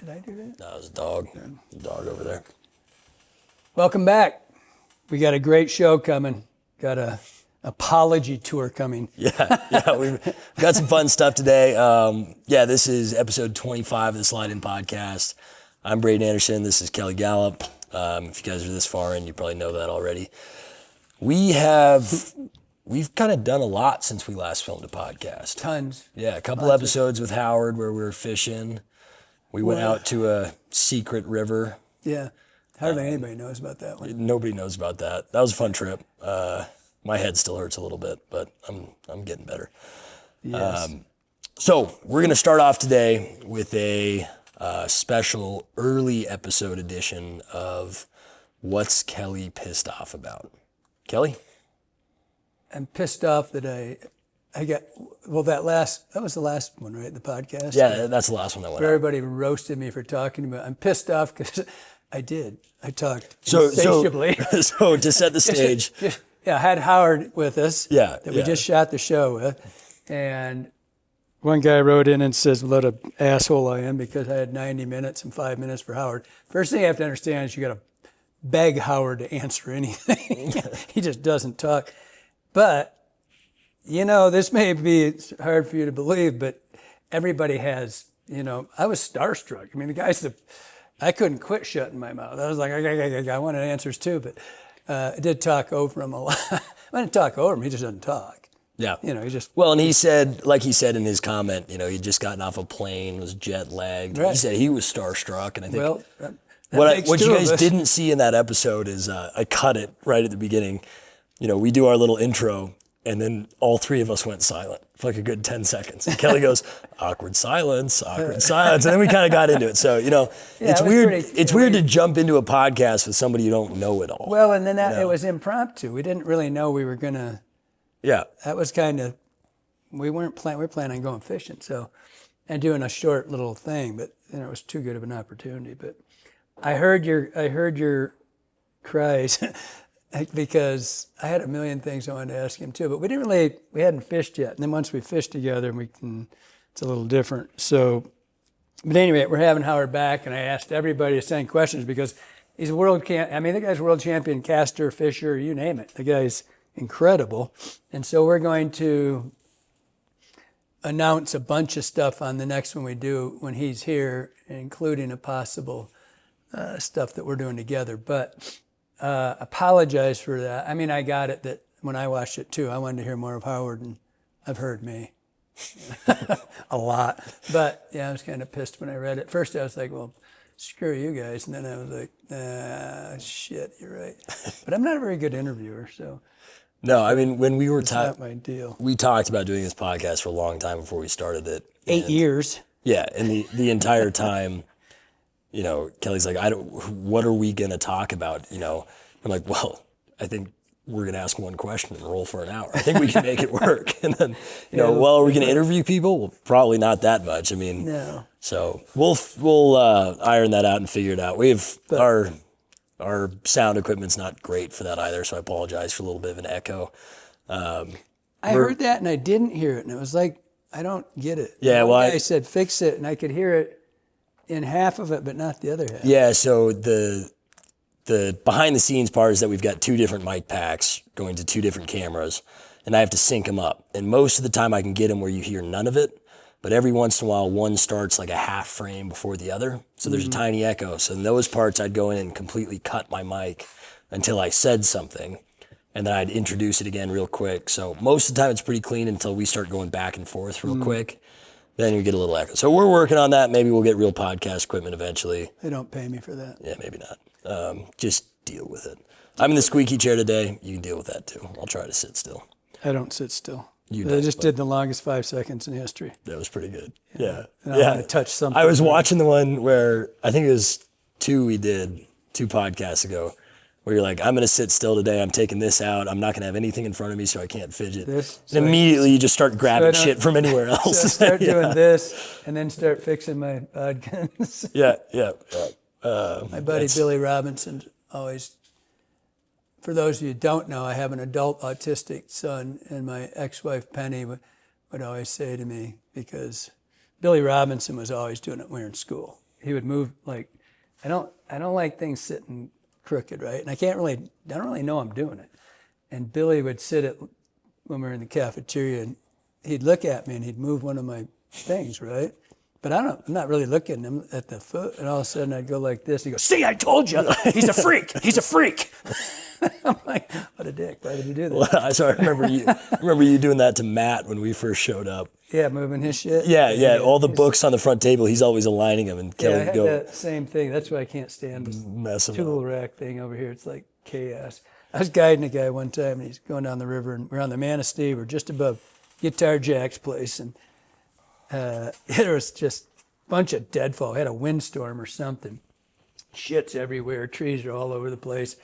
Did I do that? No, it was a dog. A dog over there. Welcome back. We got a great show coming. Got a apology tour coming. Yeah, we've got some fun stuff today. This is episode 25 of the Slide In Podcast. I'm Braeden Anderson. This is Kelly Gallup. If you guys are this far in, you probably know that already. We've kind of done a lot since we last filmed a podcast. Tons. Yeah, a couple episodes with Howard where we were fishing. We went out to a secret river. Yeah. Hardly anybody knows about that one. Nobody knows about that. That was a fun trip. My head still hurts a little bit, but I'm getting better. Yes. So we're going to start off today with a special early episode edition of What's Kelly Pissed Off About? Kelly? I'm pissed off that I got, that was the last one, right? The podcast? Yeah, that's the last one that went out. Everybody roasted me for talking about it. I'm pissed off because I talked So insatiably. So to set the stage. I had Howard with us. That we just shot the show with. And one guy wrote in and says, what an asshole I am because I had 90 minutes and 5 minutes for Howard. First thing you have to understand is you got to beg Howard to answer anything. He just doesn't talk. But, this may be hard for you to believe, but everybody has, I was starstruck. I mean, the guys I couldn't quit shutting my mouth. I was like, I wanted answers too, but I did talk over him a lot. I didn't talk over him, he just doesn't talk. Yeah. He just... Well, and he said, like he said in his comment, he'd just gotten off a plane, was jet lagged. Right. He said he was starstruck, and I think what you guys didn't see in that episode is I cut it right at the beginning. We do our little intro, and then all three of us went silent for like a good 10 seconds. And Kelly goes, awkward silence. And then we kind of got into it. So, it's weird. It's weird to jump into a podcast with somebody you don't know at all. Well, and then it was impromptu. We didn't really know we were going to. Yeah. That was kind of, we were planning on going fishing. So, and doing a short little thing, but it was too good of an opportunity. But I heard your cries. Because I had a million things I wanted to ask him too, but we hadn't fished yet. And then once we fished together, it's a little different. So, but anyway, we're having Howard back, and I asked everybody to send questions because he's the guy's world champion caster, fisher, you name it. The guy's incredible. And so we're going to announce a bunch of stuff on the next one we do when he's here, including a possible stuff that we're doing together. But apologize for that. I mean, I got it that when I watched it too, I wanted to hear more of Howard, and I've heard me a lot. But yeah, I was kind of pissed when I read it. First I was like, well, screw you guys. And then I was like, shit, you're right. But I'm not a very good interviewer, so. No, I mean, when we were not my deal. We talked about doing this podcast for a long time before we started it. 8 years. Yeah, and the entire time, Kelly's like, what are we going to talk about? I'm like, well, I think we're going to ask one question and roll for an hour. I think we can make it work. And then, are we going to interview people? Well, probably not that much. I mean, no. So we'll iron that out and figure it out. Our sound equipment's not great for that either, so I apologize for a little bit of an echo. I heard that and I didn't hear it, and it was like, I don't get it. Yeah, well, I said fix it, and I could hear it in half of it, but not the other half. Yeah, so the behind the scenes part is that we've got two different mic packs going to two different cameras, and I have to sync them up. And most of the time I can get them where you hear none of it, but every once in a while one starts like a half frame before the other. So there's a tiny echo. So in those parts I'd go in and completely cut my mic until I said something, and then I'd introduce it again real quick. So most of the time it's pretty clean until we start going back and forth real quick. Then you get a little echo. So we're working on that. Maybe we'll get real podcast equipment eventually. They don't pay me for that. Yeah, maybe not. Just deal with it. I'm in the squeaky chair today. You can deal with that too. I'll try to sit still. I don't sit still. I just did the longest 5 seconds in history. That was pretty good. Yeah. And I'm going to touch something. I was watching the one where I think it was two podcasts ago, where you're like, I'm going to sit still today. I'm taking this out. I'm not going to have anything in front of me so I can't fidget. And immediately you just start grabbing shit from anywhere else. So start doing this and then start fixing my vodkas. Yeah. My buddy Billy Robinson always, for those of you who don't know, I have an adult autistic son, and my ex-wife Penny would always say to me, because Billy Robinson was always doing it when we were in school. he would move like, I don't like things sitting crooked, right? And I don't really know I'm doing it. And Billy would when we were in the cafeteria, and he'd look at me and he'd move one of my things, right? But I'm not really looking at the foot, and all of a sudden I'd go like this, and he goes, "See, I told you, he's a freak. He's a freak." I'm like, "What a dick! Why did you do that?" Well, so I remember you doing that to Matt when we first showed up. Yeah, moving his shit. Yeah. All the books on the front table, he's always aligning them, and Kelly I would had go that same thing. That's why I can't stand this mess him tool up. rack thing over here. It's like chaos. I was guiding a guy one time, and he's going down the river, and we're on the Manistee. We're just above Guitar Jack's place, and there was just a bunch of deadfall. We had a windstorm or something. Shit's everywhere. Trees are all over the place.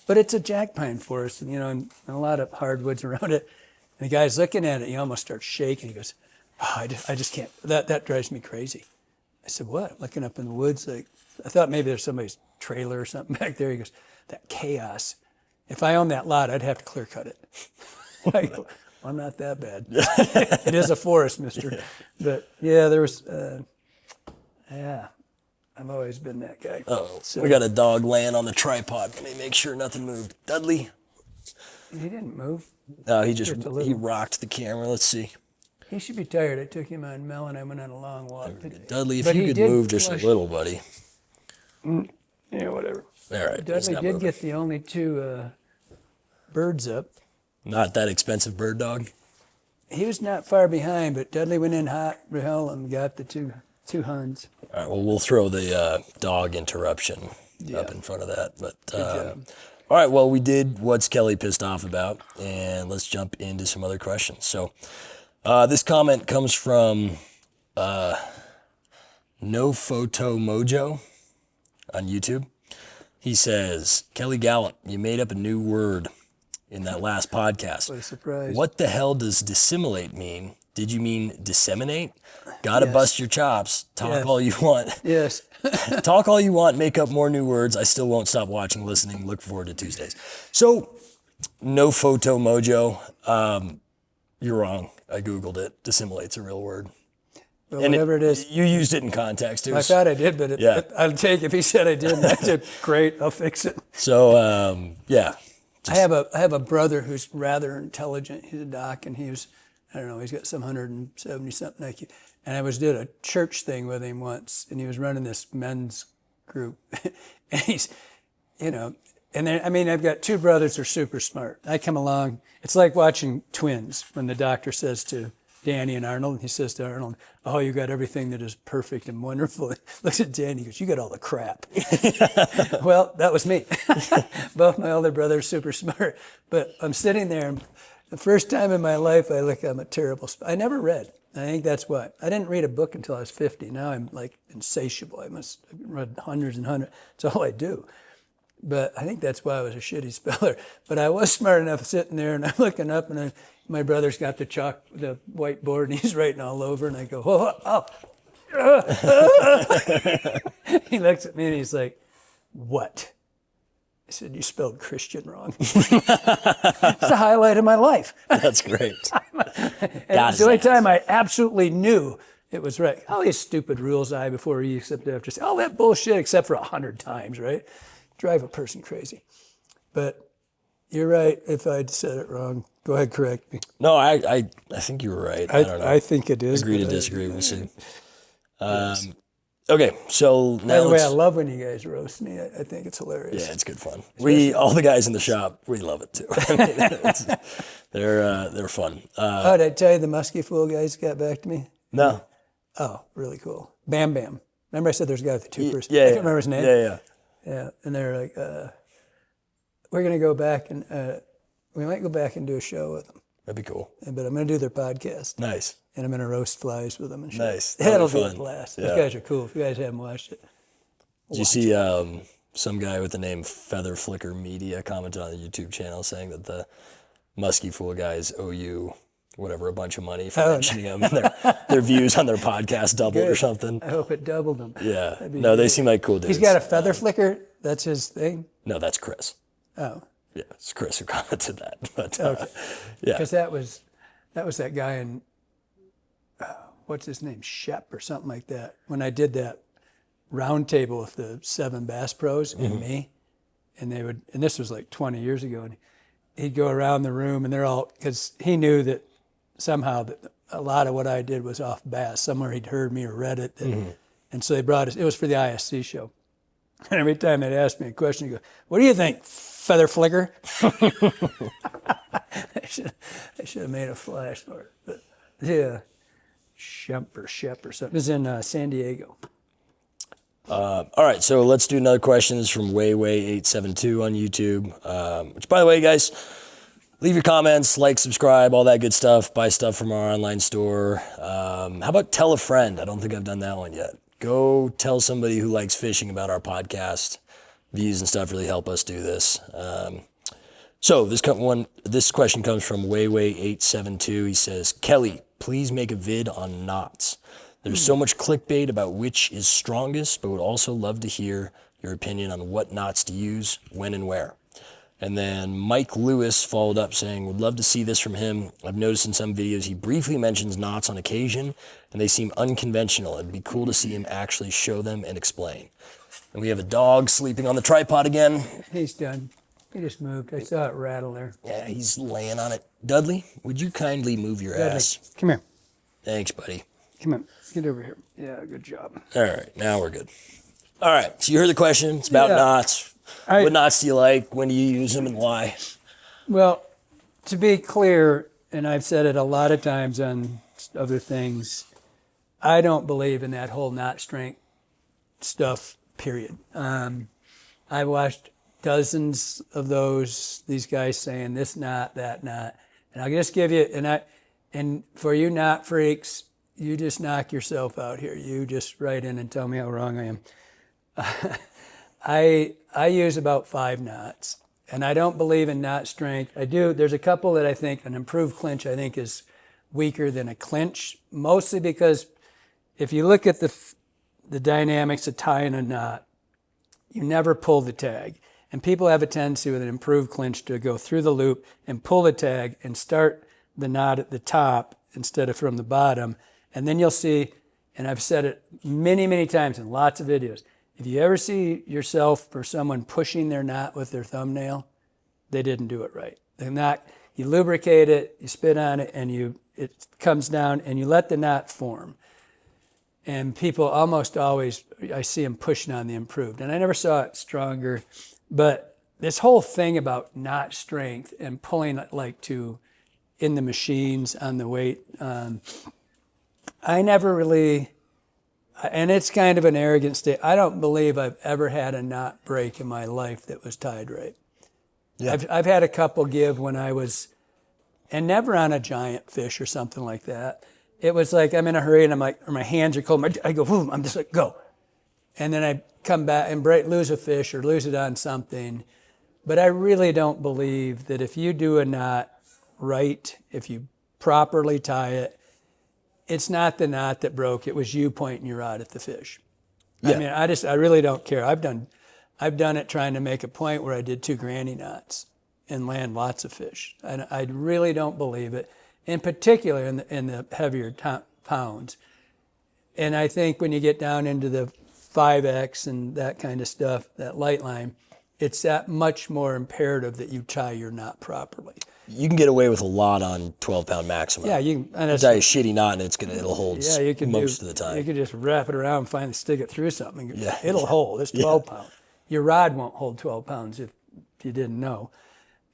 But it's a jack pine forest, and a lot of hardwoods around it. And the guy's looking at it. He almost starts shaking. He goes, "Oh, I just can't. That drives me crazy." I said, "What?" Looking up in the woods, like I thought maybe there's somebody's trailer or something back there. He goes, "That chaos. If I owned that lot, I'd have to clear cut it." I go, "I'm not that bad." It is a forest, mister. But yeah, there was, I've always been that guy. Oh, so we got a dog laying on the tripod. Let me make sure nothing moved. Dudley. He didn't move. No, he rocked the camera. Let's see. He should be tired. I took him on Mel and I went on a long walk. Dudley, if But you he could did move just flush- a little, buddy. Yeah, whatever. All right. he's Dudley not did moving. get the only two birds up. Not that expensive bird dog. He was not far behind, but Dudley went in hot, hell, and got the two huns. All right. Well, we'll throw the dog interruption up in front of that. But job. all right. Well, we did what's Kelly pissed off about, and let's jump into some other questions. So this comment comes from No Photo Mojo on YouTube. He says, "Kelly Gallup, you made up a new word in that last podcast. What a surprise. What the hell does dissimulate mean? Did you mean disseminate? Gotta Yes. bust your chops. Talk Yes. all you want. Yes. Talk all you want. Make up more new words. I still won't stop watching, listening. Look forward to Tuesdays." So, No Photo Mojo. You're wrong. I Googled it. Dissimulate's a real word. But And whatever it is. You used it in context. It I was- thought I did, but Yeah. I'll take if he said I didn't. I said, "Great, I'll fix it." so, yeah. I have a brother who's rather intelligent. He's a doc, and he's got some 170 something IQ. And I did a church thing with him once, and he was running this men's group, and he's, and then I've got two brothers who are super smart. I come along. It's like watching twins when the doctor says to Danny and Arnold, he says to Arnold, "Oh, you got everything that is perfect and wonderful." He looks at Danny, he goes, "You got all the crap." Well, that was me. Both my older brothers super smart. But I'm sitting there, and the first time in my life, I look, I'm a terrible I never read. I think that's why. I didn't read a book until I was 50. Now I'm like insatiable. I've read hundreds and hundreds. It's all I do. But I think that's why I was a shitty speller. But I was smart enough sitting there, and I'm looking up, and my brother's got the whiteboard, and he's writing all over, and I go, "Oh." He looks at me, and he's like, "What?" I said, "You spelled Christian wrong." It's the highlight of my life. That's great. And it's the only time I absolutely knew it was right. All these stupid rules before you accept it after say, "Oh, that bullshit," except for 100 times, right? Drive a person crazy. But you're right. If I'd said it wrong, go ahead, correct me. No, I think you were right. I don't know. I think it is. Agree to but disagree. We'll see. Okay, so By now the way, I let's- love when you guys roast me. I think it's hilarious. yeah, it's good fun. All the guys in the shop, we love it too. They're fun. Oh, did I tell you the Muskie Fool guys got back to me? No, Oh, really cool. Bam Bam. Remember I said there's a guy with the two person? yeah, I can't remember his name. Yeah. Yeah, and they're like, we're going to go back and we might go back and do a show with them. That'd be cool. But I'm going to do their podcast. Nice. And I'm going to roast flies with them and shit. Nice. That'll That'd be be a fun. blast. Yeah. Those guys are cool. If you guys haven't watched it. Did you see some guy with the name Feather Flicker Media commented on the YouTube channel saying that the Muskie Fool guys owe you a bunch of money for mentioning them, and their views on their podcast doubled or something. I hope it doubled them. Yeah. That'd be No, they great. seem like cool dudes. He's got a feather flicker. That's his thing. No, that's Chris. Oh, Yeah, it's Chris who commented that. But yeah. because that was that guy in what's his name, Shep or something like that. When I did that round table with the 7 bass pros and me, and this was like 20 years ago, and he'd go around the room, and they're all, because he knew that somehow that a lot of what I did was off bass. Somewhere he'd heard me or read it, and so they brought us. It was for the ISC show, and every time they'd ask me a question, he'd go, "What do you think, feather flicker?" I should have made a flash for it, but yeah, Shep or something. It was in San Diego. All right, so let's do another question. This is from Wayway872 on YouTube. Which, by the way, guys, leave your comments, like, subscribe, all that good stuff. Buy stuff from our online store. How about tell a friend? I don't think I've done that one yet. Go tell somebody who likes fishing about our podcast. Views and stuff really help us do this. So this question comes from Wayway872. He says, Kelly, please make a vid on knots. There's so much clickbait about which is strongest, but would also love to hear your opinion on what knots to use, when and where. And then Mike Lewis followed up saying, would love to see this from him. I've noticed in some videos he briefly mentions knots on occasion, and they seem unconventional. It'd be cool to see him actually show them and explain. And we have a dog sleeping on the tripod again. He's done. He just moved. I saw it rattle there. Yeah, he's laying on it. Dudley, would you kindly move your ass? Come here. Thanks, buddy. Come on. Get over here. Yeah, good job. All right, now we're good. All right, so you heard the question. It's about knots. What knots do you like? When do you use them and why? Well, to be clear, and I've said it a lot of times on other things, I don't believe in that whole knot strength stuff, period. I watched dozens of these guys saying this knot, that knot. And I'll just give you, and for you knot freaks, you just knock yourself out here. You just write in and tell me how wrong I am. I use about 5 knots, and I don't believe in knot strength. I do. There's a couple that I think an improved clinch I think is weaker than a clinch, mostly because if you look at the dynamics of tying a knot, you never pull the tag. And people have a tendency with an improved clinch to go through the loop and pull the tag and start the knot at the top instead of from the bottom. And then you'll see, and I've said it many, many times in lots of videos, if you ever see yourself or someone pushing their knot with their thumbnail, they didn't do it right. The knot, you lubricate it, you spit on it, and it comes down, and you let the knot form. And people almost always, I see them pushing on the improved. And I never saw it stronger. But this whole thing about knot strength and pulling it like in the machines on the weight, I never really, and it's kind of an arrogant state. I don't believe I've ever had a knot break in my life that was tied right. Yeah. I've had a couple give when I was, and never on a giant fish or something like that. It was like I'm in a hurry and I'm like, or my hands are cold. I go, boom, I'm just like, go. And then I come back and lose a fish or lose it on something. But I really don't believe that if you do a knot right, if you properly tie it, it's not the knot that broke. It was you pointing your rod at the fish. Yeah. I mean, I really don't care. I've done it trying to make a point where I did 2 granny knots and land lots of fish. And I really don't believe it, in particular in the heavier pounds. And I think when you get down into the 5X and that kind of stuff, that light line, it's that much more imperative that you tie your knot properly. You can get away with a lot on 12-pound maximum. Yeah, you can. And tie a shitty knot and it'll hold most of the time. You can just wrap it around and finally stick it through something. Yeah. It'll hold. It's 12 pounds. Your rod won't hold 12 pounds if you didn't know.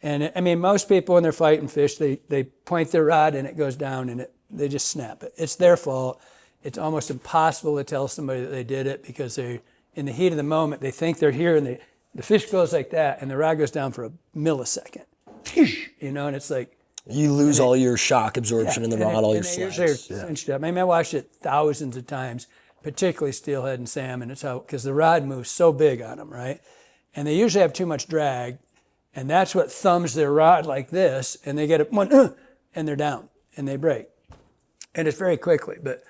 And I mean, most people when they're fighting fish, they point their rod and it goes down and they just snap it. It's their fault. It's almost impossible to tell somebody that they did it because in the heat of the moment, they think they're here and the fish goes like that and the rod goes down for a millisecond. You know, and it's like... You lose all your shock absorption in the rod, all your flags. Usually cinched up. I mean, I watched it thousands of times, particularly steelhead and salmon. It's because the rod moves so big on them, right? And they usually have too much drag, and that's what thumbs their rod like this, and they get it, and they're down, and they break. And it's very quickly, but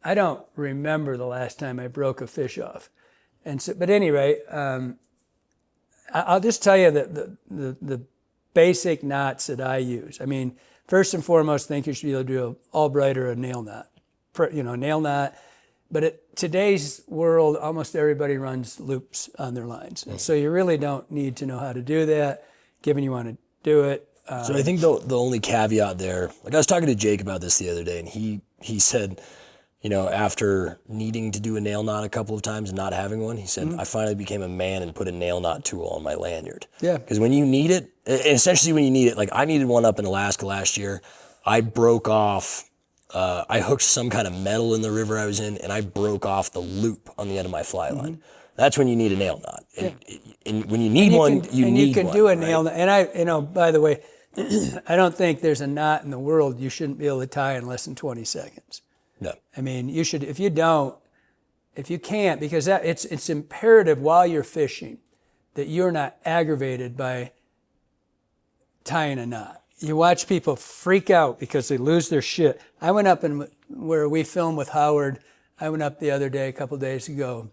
I don't remember the last time I broke a fish off. And so, but anyway, I'll just tell you that the basic knots that I use. I mean, first and foremost, I think you should either do an Albright or a nail knot. Nail knot, But today's world, almost everybody runs loops on their lines. And so you really don't need to know how to do that, given you want to do it. So I think the only caveat there, like I was talking to Jake about this the other day, and he said, after needing to do a nail knot a couple of times and not having one, he said, I finally became a man and put a nail knot tool on my lanyard. Yeah. Because when you need it, essentially when you need it, like I needed one up in Alaska last year, I broke off, I hooked some kind of metal in the river I was in, and I broke off the loop on the end of my fly line. That's when you need a nail knot. And when you need one, you need one. You can do a nail knot. And by the way, I don't think there's a knot in the world you shouldn't be able to tie in less than 20 seconds. No. I mean, you should, if you can't, because it's imperative while you're fishing that you're not aggravated by tying a knot. You watch people freak out because they lose their shit. I went up where we filmed with Howard. I went up the other day, a couple days ago,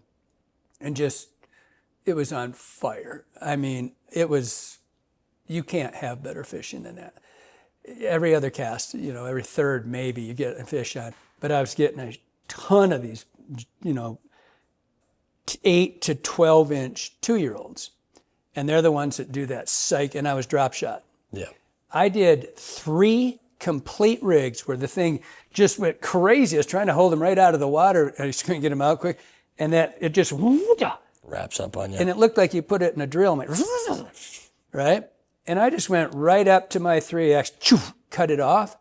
and it was on fire. I mean, you can't have better fishing than that. Every other cast, every third maybe you get a fish on. But I was getting a ton of these, 8 to 12 inch 2-year-olds. And they're the ones that do that psych. And I was drop shot. Yeah. I did 3 complete rigs where the thing just went crazy. I was trying to hold them right out of the water. I just couldn't get them out quick. And that it just wraps up on you. And it looked like you put it in a drill. Right? And I just went right up to my 3X, cut it off,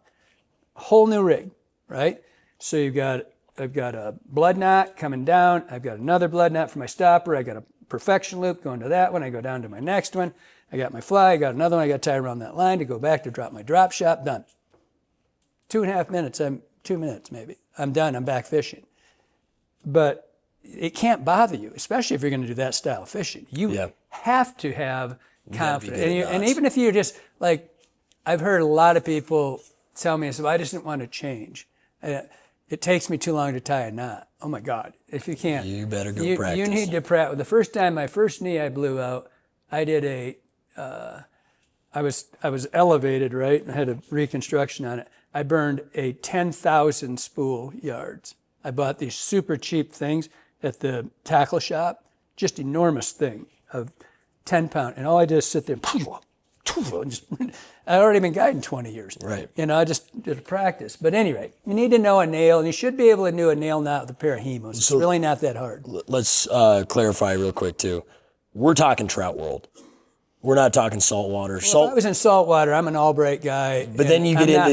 whole new rig, right? So I've got a blood knot coming down. I've got another blood knot for my stopper. I got a perfection loop going to that one. I go down to my next one. I got my fly. I got another one. I got to tie around that line to go back to drop my drop shot. Done. 2.5 minutes. 2 minutes maybe. I'm done. I'm back fishing. But it can't bother you, especially if you're going to do that style of fishing. You have to have confidence. And even if you're just like, I've heard a lot of people tell me, I just didn't want to change. It takes me too long to tie a knot. Oh my God. If you can't. You better go practice. You need to practice. The first time, my first knee I blew out, I did I was elevated, right? I had a reconstruction on it. I burned a 10,000 spool yards. I bought these super cheap things at the tackle shop, just enormous thing of 10 pound. And all I did is sit there, and just, I'd already been guiding 20 years. Right. I just did a practice. But anyway, you need to know a nail, and you should be able to do a nail knot with a pair of hemos. It's really not that hard. Let's clarify real quick too. We're talking trout world. We're not talking saltwater. If I was in saltwater, I'm an Albright guy. But then you get into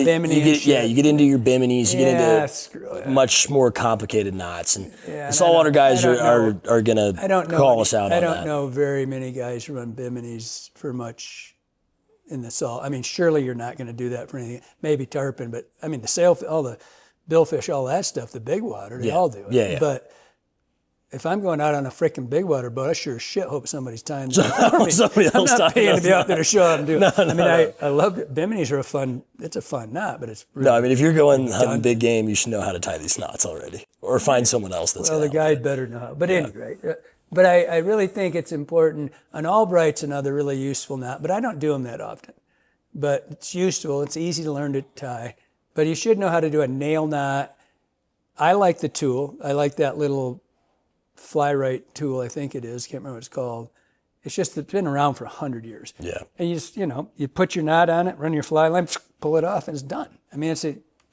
you get into your Bimini's, you get into much more complicated knots, and the saltwater guys are gonna call us out on that. I don't know very many guys who run Bimini's for much in the salt. I mean, surely you're not going to do that for anything. Maybe tarpon, but I mean the sail, all the billfish, all that stuff, the big water, they all do it. Yeah. But if I'm going out on a freaking big water boat, I sure as shit hope somebody's tying that for me. Somebody else I'm not paying to be out there to show up and do it. No. I love it. Bimini's are it's a fun knot, but it's really, no. I mean, if you're going hunting big game, you should know how to tie these knots already, or find someone else that's. Well, the guide better know how. But anyway, but I really think it's important. An Albright's another really useful knot, but I don't do them that often. But it's useful. It's easy to learn to tie. But you should know how to do a nail knot. I like the tool. I like that little fly right tool, I think it is. Can't remember what it's called. It's been around for 100 years. Yeah. And you just, you put your knot on it, run your fly line, pull it off, and it's done. I mean,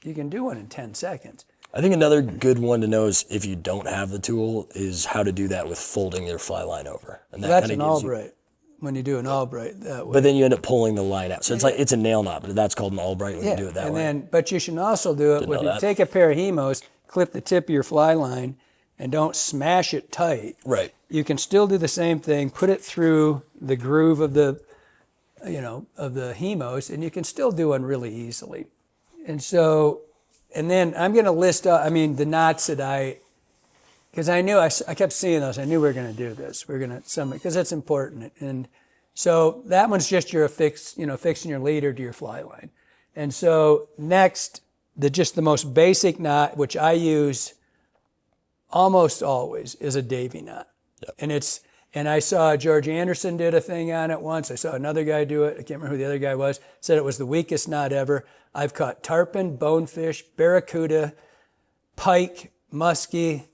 you can do one in 10 seconds. I think another good one to know is if you don't have the tool is how to do that with folding your fly line over. And that's an Albright. When you do an Albright that way. But then you end up pulling the line out. So it's a nail knot, but that's called an Albright when you do it that way. But you should also do it when you take a pair of hemos, clip the tip of your fly line, and don't smash it tight. Right. You can still do the same thing, put it through the groove of the hemos, and you can still do one really easily. And then I'm going to list out, the knots that because I knew, I kept seeing those. I knew we were going to do this. We're going to, because it's important. And so that one's just your fixing your leader to your fly line. And so next, the most basic knot, which I use almost always, is a Davy knot. Yep. And I saw George Anderson did a thing on it once. I saw another guy do it. I can't remember who the other guy was. Said it was the weakest knot ever. I've caught tarpon, bonefish, barracuda, pike, muskie,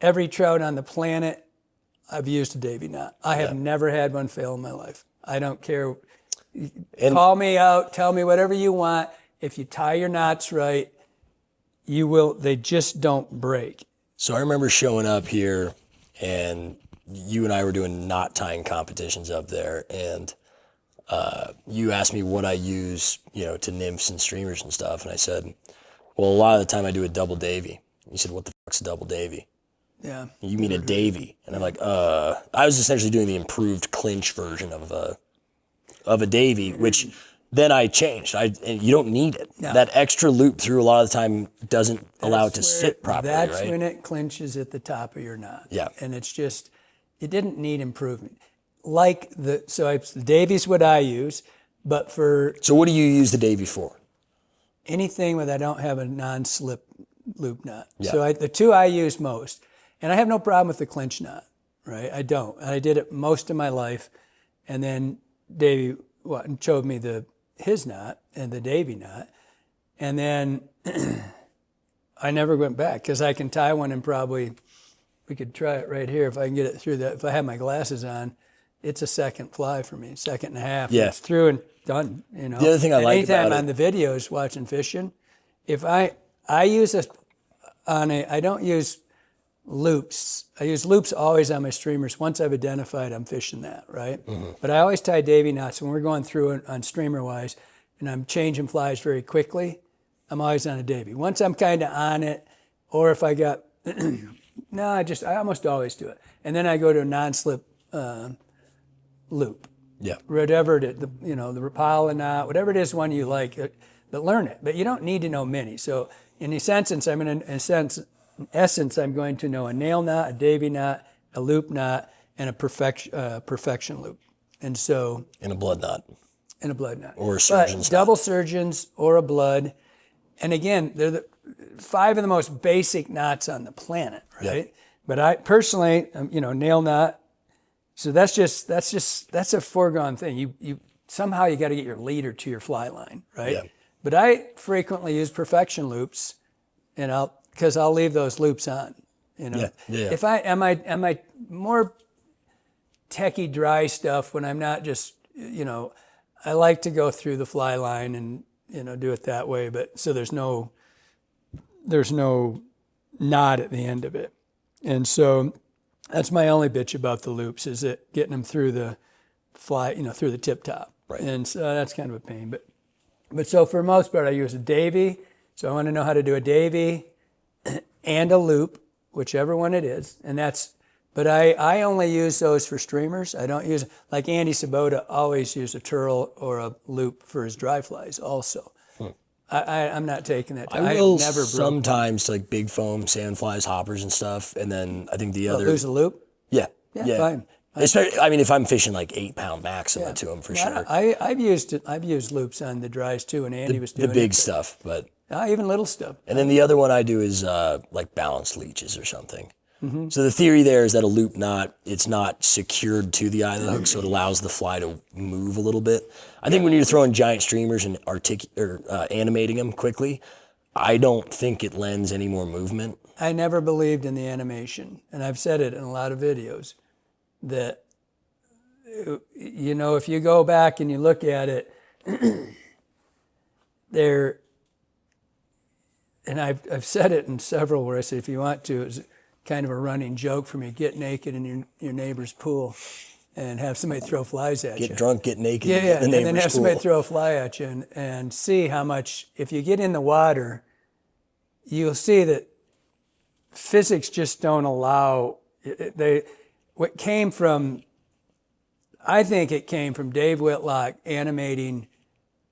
every trout on the planet, I've used a Davy knot. I have never had one fail in my life. I don't care. Call me out, tell me whatever you want. If you tie your knots right, you will, they just don't break. So I remember showing up here and you and I were doing knot tying competitions up there, and you asked me what I use, to nymphs and streamers and stuff. And I said, well, a lot of the time I do a double Davy. You said, what the fuck's a double Davy? Yeah. You mean a Davy? And I'm like, I was essentially doing the improved clinch version of a Davy, which then I changed. And you don't need it. No. That extra loop through a lot of the time doesn't allow it to sit properly, That's right? when it clinches at the top of your knot. Yeah. And it's just, it didn't need improvement. The Davy's what I use, but for So what do you use the Davy for? anything where I don't have a non-slip loop knot. Yeah. So the two I use most, and I have no problem with the clinch knot, right? I don't. I did it most of my life, and then Davy showed me his knot and the Davy knot, and then I never went back because I can tie one and probably, we could try it right here if I can get it through that. If I have my glasses on, it's a second fly for me, second and a half. Yeah. It's through and done, The other thing I like anytime about on the videos watching fishing, if I use I don't use loops. I use loops always on my streamers. Once I've identified I'm fishing that, right? Mm-hmm. But I always tie Davy knots when we're going through it on streamer wise and I'm changing flies very quickly. I'm always on a Davy. Once I'm kind of on it, or if I got, I almost always do it. And then I go to a non-slip loop. Yeah. Whatever the Rapala knot, whatever it is, one you like, but learn it. But you don't need to know many. So in essence, I'm going to know a nail knot, a Davy knot, a loop knot, and a perfection loop. And so. And a blood knot. And a blood knot. Or a surgeon's knot. Double surgeons or a blood. And again, they're the 5 of the most basic knots on the planet, right? Yeah. But I personally, nail knot. So that's a foregone thing. You somehow you got to get your leader to your fly line, right? Yeah. But I frequently use perfection loops, because I'll leave those loops on. Yeah. If am I more techie dry stuff when I'm not just I like to go through the fly line and do it that way. But so there's no knot at the end of it, and so that's my only bitch about the loops is it getting them through the fly, through the tip top. Right. And so that's kind of a pain, but so for the most part I use a Davy. So I want to know how to do a Davy and a loop, whichever one it is, but I only use those for streamers. I don't use, like Andy Sabota always use a turtle or a loop for his dry flies also. I'm not taking that. I will sometimes to like big foam, sand flies, hoppers and stuff, and then I think the other. Lose a loop? Yeah. Fine. Especially, if I'm fishing like 8-pound maxima to them for sure. I've used loops on the dries too, and Andy was doing the big stuff, but even little stuff. And then the other one I do is like balanced leeches or something. Mm-hmm. So the theory there is that a loop knot, it's not secured to the eye of the hook, so it allows the fly to move a little bit. I think when you're throwing giant streamers and animating them quickly, I don't think it lends any more movement. I never believed in the animation, and I've said it in a lot of videos, that, if you go back and you look at it, and I've said it in several where I say, if you want to, it's kind of a running joke for me, get naked in your neighbor's pool and have somebody throw flies at you. Get drunk, get naked. Yeah, and then have somebody throw a fly at you and see how much, if you get in the water, you'll see that physics just don't allow, I think it came from Dave Whitlock animating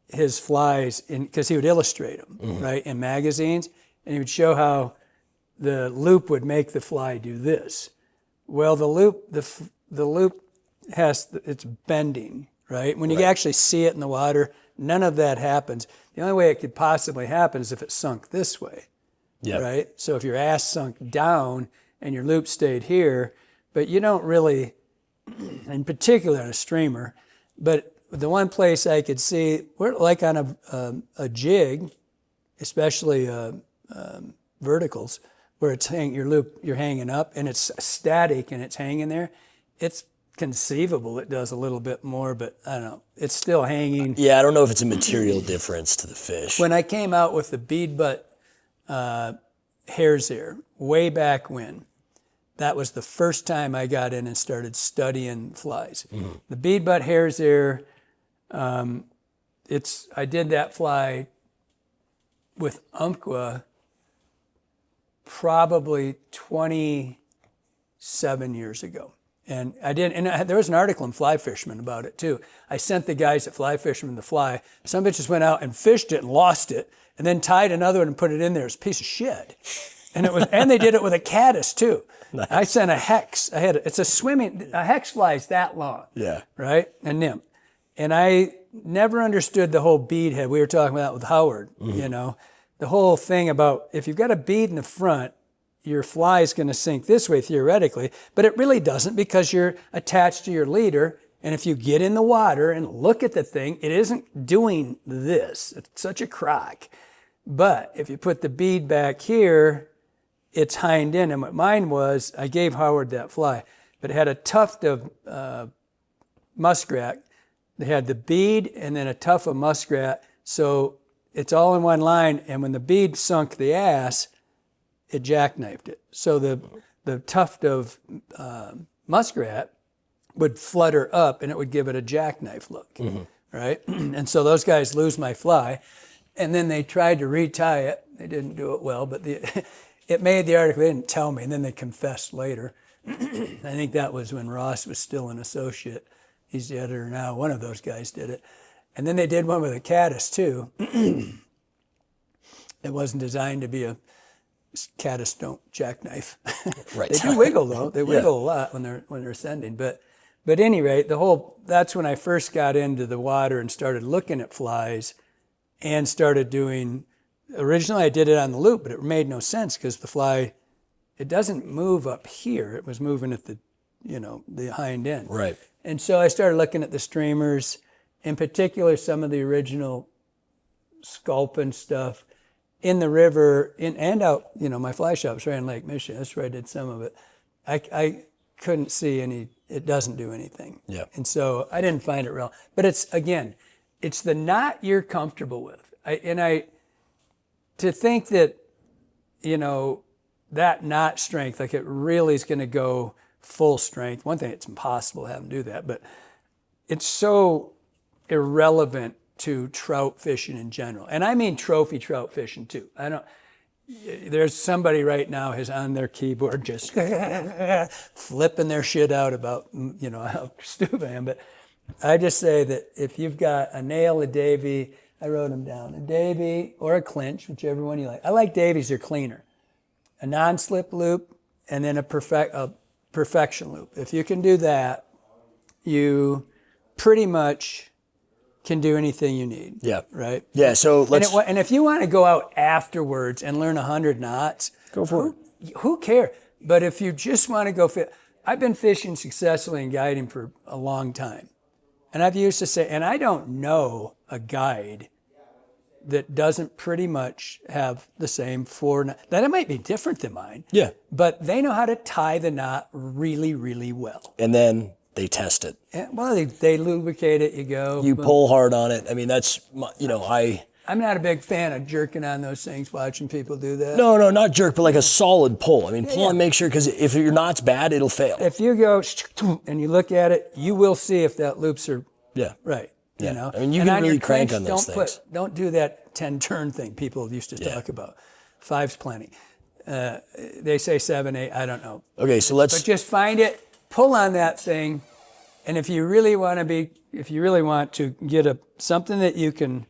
his flies because he would illustrate them, right, in magazines, and he would show how the loop would make the fly do this. Well, the loop it's bending, right? When you actually see it in the water, none of that happens. The only way it could possibly happen is if it sunk this way, right? So if your ass sunk down and your loop stayed here, but you don't really, in particular on a streamer, but the one place I could see, like on a jig, especially verticals, where it's you're hanging up and it's static and it's hanging there, it's conceivable it does a little bit more, but I don't know. It's still hanging. Yeah, I don't know if it's a material difference to the fish. When I came out with the bead butt hare's ear way back when, that was the first time I got in and started studying flies. The bead butt hare's ear, I did that fly with Umpqua probably 27 years ago. And there was an article in Fly Fisherman about it too. I sent the guys at Fly Fisherman the fly. Some bitches went out and fished it and lost it, and then tied another one and put it in there. It's a piece of shit. And they did it with a caddis too. Nice. I sent a hex. A hex fly is that long. Yeah. Right? A nymph. And I never understood the whole bead head. We were talking about that with Howard, the whole thing about if you've got a bead in the front, your fly is going to sink this way theoretically, but it really doesn't because you're attached to your leader. And if you get in the water and look at the thing, it isn't doing this. It's such a crock. But if you put the bead back here, it's hind in. And what mine was, I gave Howard that fly, but it had a tuft of muskrat. They had the bead and then a tuft of muskrat. So it's all in one line. And when the bead sunk the ass, it jackknifed it. So the tuft of muskrat would flutter up and it would give it a jackknife look, right? And so those guys lose my fly. And then they tried to retie it. They didn't do it well, but it made the article. They didn't tell me, and then they confessed later. I think that was when Ross was still an associate. He's the editor now. One of those guys did it. And then they did one with a caddis, too. It wasn't designed to be a caddis don't jackknife. Right. They do wiggle, though. They wiggle a lot when they're sending. But at any rate, that's when I first got into the water and started looking at flies and started doing, originally I did it on the loop, but it made no sense because the fly, it doesn't move up here. It was moving at the hind end. Right. And so I started looking at the streamers, in particular some of the original sculpin stuff in the river and out, my fly shop's right in Lake Michigan. That's where I did some of it. I couldn't see it doesn't do anything. Yeah. And so I didn't find it real. But it's the knot you're comfortable with. To think that, that knot strength, like it really is going to go full strength. One thing, it's impossible to have them do that, but it's so irrelevant to trout fishing in general. And I mean trophy trout fishing too. There's somebody right now who's on their keyboard just flipping their shit out about, how stupid I am. But I just say that if you've got a nail, a Davy, I wrote them down, a Davy or a clinch, whichever one you like. I like Davies, they're cleaner. A non-slip loop and then a perfection loop. If you can do that, you pretty much can do anything you need. Yeah. Right? Yeah, so and if you want to go out afterwards and learn 100 knots, go for it. Who cares? But if you just want to go I've been fishing successfully and guiding for a long time. And I've used to say, and I don't know a guide that doesn't pretty much have the same that it might be different than mine. Yeah. But they know how to tie the knot really, really well. And then they test it. Well, they lubricate it, you boom. Pull hard on it. I mean, that's, I'm not a big fan of jerking on those things, watching people do that. No, not jerk, but like a solid pull. I mean, pull and make sure, because if your knot's bad, it'll fail. If you go and you look at it, you will see if that loops are right. Yeah. I mean, you can really crank on those things. Don't do that 10-turn thing people used to talk about. 5's plenty. They say 7, 8, I don't know. Okay, so But just find it, pull on that thing, and if you really want to get something that you can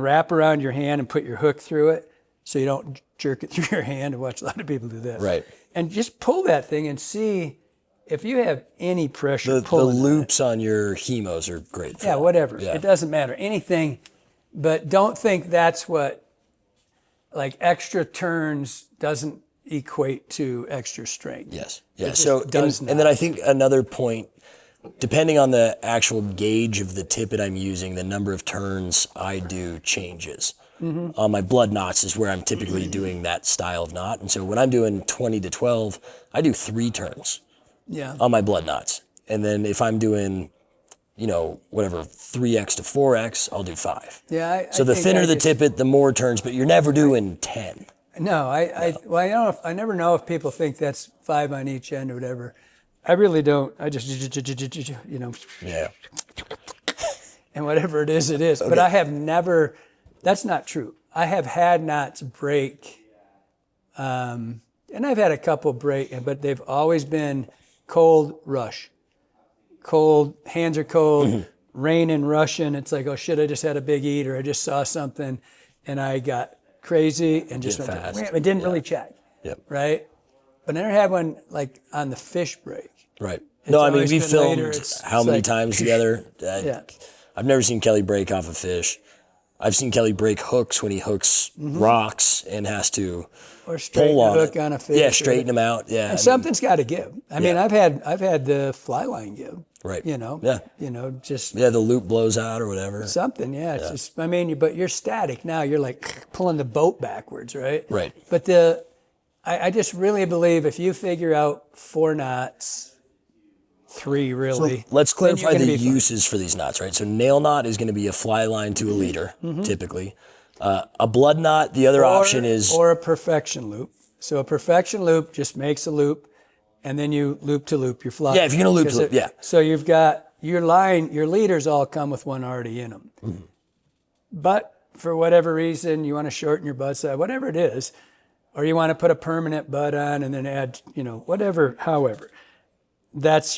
wrap around your hand and put your hook through it so you don't jerk it through your hand. I watch a lot of people do that. Right. And just pull that thing and see if you have any pressure. The loops on your hemos are great. Whatever. Yeah. It doesn't matter. Anything, but don't think that's what, extra turns doesn't equate to extra strength. Yes. Yeah. So, and then I think another point, depending on the actual gauge of the tippet I'm using, the number of turns I do changes. On my blood knots is where I'm typically doing that style of knot. And so when I'm doing 20 to 12, I do 3 turns Yeah. on my blood knots. And then if I'm doing, whatever, 3x to 4x, I'll do 5. Yeah. So the think thinner I the just- tippet, the more turns, but you're never doing 10. No, well, I don't know I never know if people think that's 5 on each end or whatever. I really don't. I just, Yeah. and whatever it is, it is. But I have never, that's not true. I have had knots break, and I've had a couple break, but they've always been cold rush. Cold, hands are cold, rain and rushing. It's like, oh shit, I just had a big eat or I just saw something and I got crazy and just went fast. it didn't really check. Yep. Right? But I never had one like on the fish break. Right. No, I mean, always we been filmed later. It's how many like- times together? Yeah. I've never seen Kelly break off a fish. I've seen Kelly break hooks when he hooks rocks and has to Or straighten pull the on hook it. on a fish. Yeah, or- straighten them out. Yeah. I mean, Something's got to give. I mean, Yeah. I've had the fly line give. right. Yeah. Just Yeah, the loop blows out or whatever. something. Yeah. It's just, I mean, but you're static now. You're like pulling the boat backwards, right? Right. But I just really believe if you figure out 4 knots, 3 really. Let's then you're clarify gonna the be fine. uses for these knots, right? So nail knot is going to be a fly line to a leader, typically. A blood knot, the other option is or a perfection loop. So a perfection loop just makes a loop, and then you loop to loop your fly. Yeah, if you're gonna loop to 'Cause loop, yeah. So you've got your line, your leaders all come with one already in them. But for whatever reason, you want to shorten your butt side, whatever it is, or you want to put a permanent butt on and then add, whatever, however. That's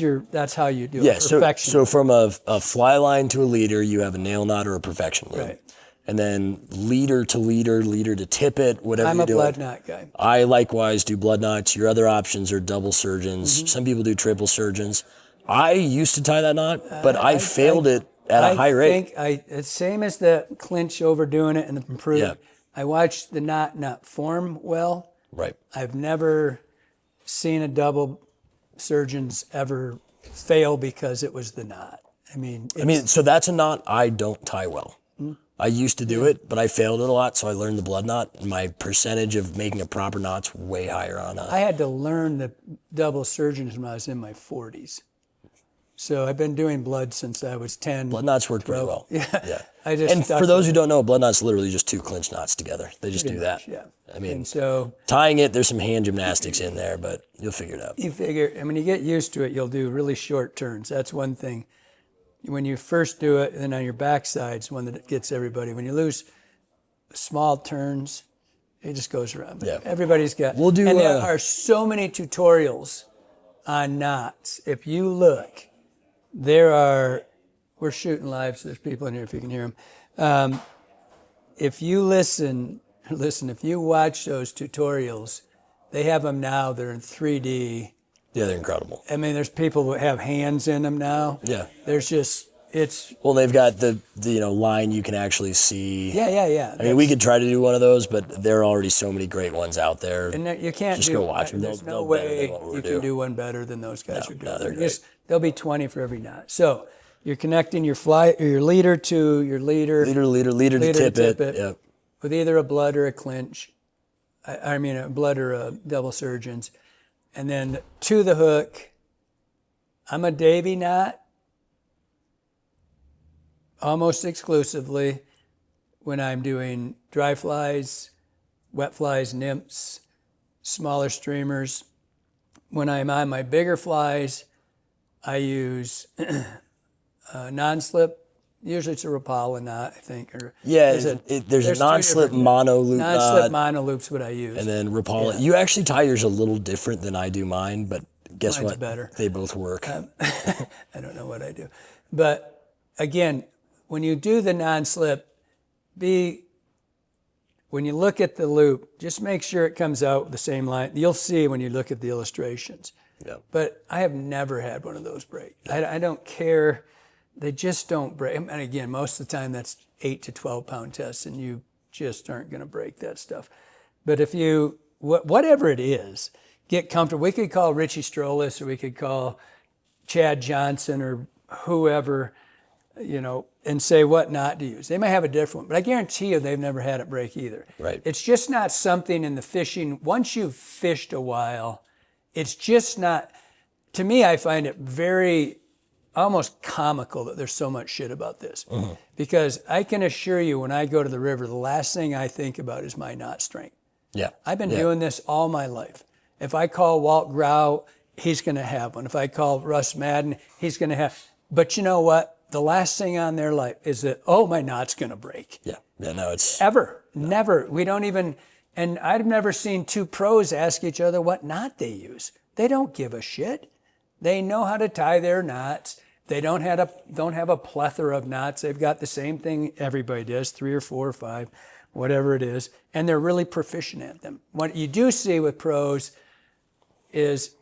how you do yeah. it. So Perfection. from a fly line to a leader, you have a nail knot or a perfection loop, Right. and then leader to tippet, whatever I'm you're a doing. blood knot guy. I likewise do blood knots. Your other options are double surgeons. Mm-hmm. Some people do triple surgeons. I used to tie that knot, but I failed it at a high rate. I think it's same as the clinch overdoing it and the improve. Yeah. I watched the knot not form well. Right. I've never seen a double surgeons ever fail because it was the knot. So that's a knot I don't tie well. Hmm? I used to do it, but I failed it a lot, so I learned the blood knot. And my percentage of making a proper knot's way higher on a. I had to learn the double surgeons when I was in my 40s. So I've been doing blood since I was 10. Blood knots work pretty well. Yeah. I just And stuck for those with who it don't know, blood knot's literally just 2 clinch knots together. They just do pretty that. much, Yeah. I mean, And so tying it, there's some hand gymnastics in there, but you'll figure it out. you figure, and when you get used to it, you'll do really short turns. That's one thing. When you first do it, and then on your backside's one that gets everybody. When you lose small turns, it just goes around. But Yeah. everybody's got. We'll do, and there are so many tutorials on knots. If you look, we're shooting live, so there's people in here if you can hear them. If you listen, if you watch those tutorials, they have them now. They're in 3D. Yeah, they're incredible. I mean, there's people who have hands in them now. Yeah. There's just, it's, Well, they've got the line you can actually see. yeah. I mean, we could try to do one of those, but there are already so many great ones out there. And you can't Just do, go watch them. There's They'll no better than way what we're you doing. can do one better than those guys are doing. no, they're great. There'll be 20 for every knot. So you're connecting your leader to your leader. Leader to tippet. Yep. With either a blood or a clinch. I mean, a blood or a double surgeons. And then to the hook, I'm a Davy knot almost exclusively when I'm doing dry flies, wet flies, nymphs, smaller streamers. When I'm on my bigger flies, I use non-slip. Usually it's a Rapala knot, I think. Or Yeah, there's there's a two non-slip different- mono loop non-slip knot, mono loops what I use. and then Rapala. You actually tie yours a little different than I do mine, but guess Mine's what? better. They both work. I don't know what I do. But again, when you do the non-slip, when you look at the loop, just make sure it comes out the same line. You'll see when you look at the illustrations. Yeah. But I have never had one of those break. I don't care. They just don't break. And again, most of the time that's 8 to 12 pound tests and you just aren't going to break that stuff. But if you, whatever it is, get comfortable. We could call Richie Strolis or we could call Chad Johnson or whoever. and say what not to use. They may have a different one, but I guarantee you they've never had it break either. Right. It's just not something in the fishing. Once you've fished a while, it's just not, to me, I find it very almost comical that there's so much shit about this. Because I can assure you, when I go to the river, the last thing I think about is my knot strength. Yeah. I've been doing this all my life. If I call Walt Grau, he's going to have one. If I call Russ Madden, he's going to have. But you know what? The last thing on their life is that, oh, my knot's going to break. Yeah. Yeah. No, it's Ever. Never. We don't even, and I've never seen two pros ask each other what knot they use. They don't give a shit. They know how to tie their knots. They don't have a plethora of knots. They've got the same thing everybody does, 3 or 4 or 5, whatever it is, and they're really proficient at them. What you do see with pros is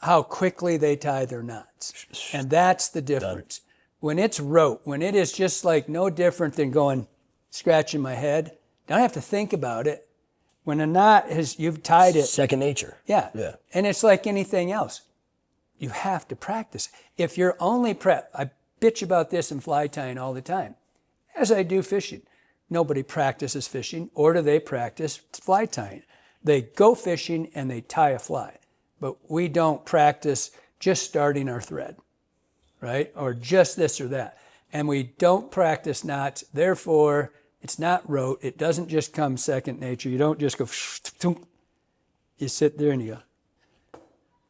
how quickly they tie their knots, and that's the difference. When it's rote, when it is just like no different than going, scratching my head, don't have to think about it. When a knot you've tied it. second nature. Yeah. Yeah. And it's like anything else. You have to practice. If you're only I bitch about this in fly tying all the time, as I do fishing. Nobody practices fishing, or do they practice fly tying. They go fishing and they tie a fly. But we don't practice just starting our thread, right? Or just this or that. And we don't practice knots. Therefore, it's not rote. It doesn't just come second nature. You don't just go, you sit there and you go,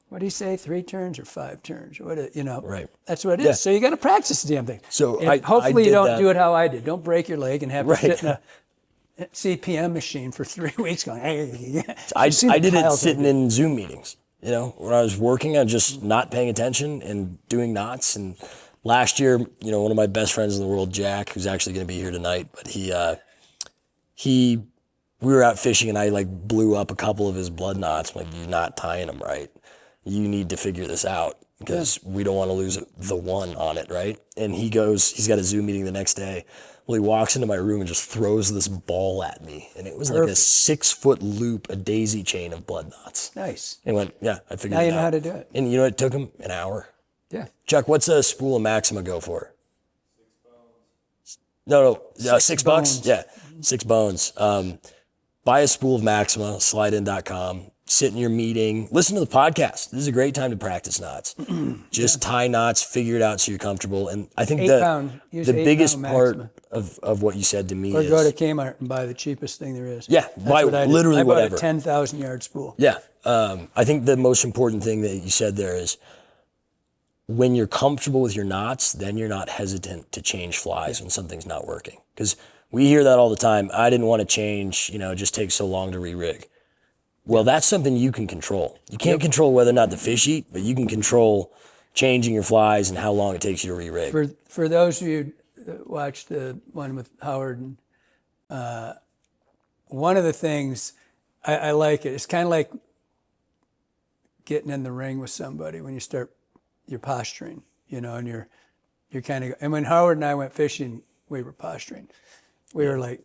what do you say, 3 turns or 5 turns? What, Right. That's what it is. So you got to practice the damn thing. So And I hopefully did you don't that. do it how I did. Don't break your leg and have to Right. sit in a CPM machine for 3 weeks going, hey. I See the did it piles I sitting in Zoom meetings. When I was working, I was just not paying attention and doing knots. And last year, one of my best friends in the world, Jack, who's actually going to be here tonight, but we were out fishing and I blew up a couple of his blood knots. I'm like, you're not tying them right. You need to figure this out because we don't want to lose the one on it, right? And he's got a Zoom meeting the next day. Well, he walks into my room and just throws this ball at me. And it was like a 6-foot loop, a daisy chain of blood knots. Nice. And went, yeah, I figured Now it you know out. how to do it. And it took him an hour. Yeah. Chuck, what's a spool of Maxima go for? No, $6. bones. Yeah, 6 bones. Buy a spool of Maxima, slidein.com. Sit in your meeting, listen to the podcast. This is a great time to practice knots. Just tie knots, figure it out so you're comfortable. And I think Use the 8 biggest pound part Maxima. of what you said to me Or is go to Kmart and buy the cheapest thing there is. Yeah, buy what I did. literally I bought whatever. a 10,000 yard spool. Yeah. I think the most important thing that you said there is when you're comfortable with your knots, then you're not hesitant to change flies when something's not working. Because we hear that all the time. I didn't want to change, it just takes so long to re-rig. Well, that's something you can control. You can't control whether or not the fish eat, but you can control changing your flies and how long it takes you to re-rig. For those of you that watched the one with Howard, one of the things I like it's kind of like getting in the ring with somebody when you start your posturing, and you're kind of. And when Howard and I went fishing, we were posturing. We were like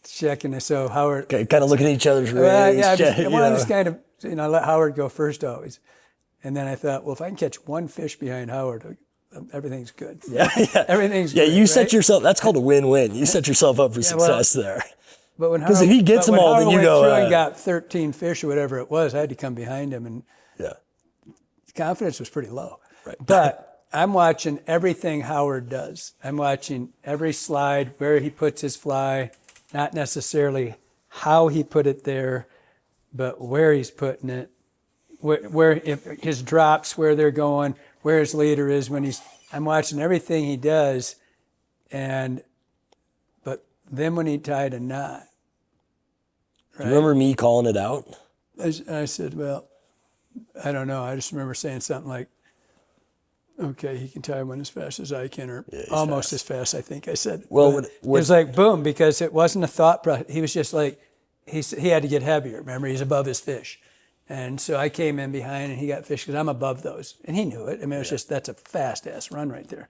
checking this. So Howard, Kind of looking at each other's rigs. I just kind of let Howard go first always, and then I thought, well, if I can catch one fish behind Howard, everything's good. Yeah. Everything's Yeah, good. you right? set yourself. That's called a win-win. You set yourself up for success there. But when 'Cause if he gets them all, then you went go, through and got 13 fish or whatever it was, I had to come behind him, and Yeah. confidence was pretty low. Right. But I'm watching everything Howard does. I'm watching every slide, where he puts his fly, not necessarily how he put it there, but where he's putting it, where if his drops, where they're going, where his leader is when I'm watching everything he does, but then when he tied a knot, Do you remember me calling it out? I said, well, I don't know. I just remember saying something like, okay, he can tie one as fast as I can, or almost as fast, I think I said. Well, But it was like, boom, because it wasn't a thought process. He was just like, he had to get heavier. Remember, he's above his fish. And so I came in behind and he got fish because I'm above those. And he knew it. I mean, it was just, that's a fast-ass run right there.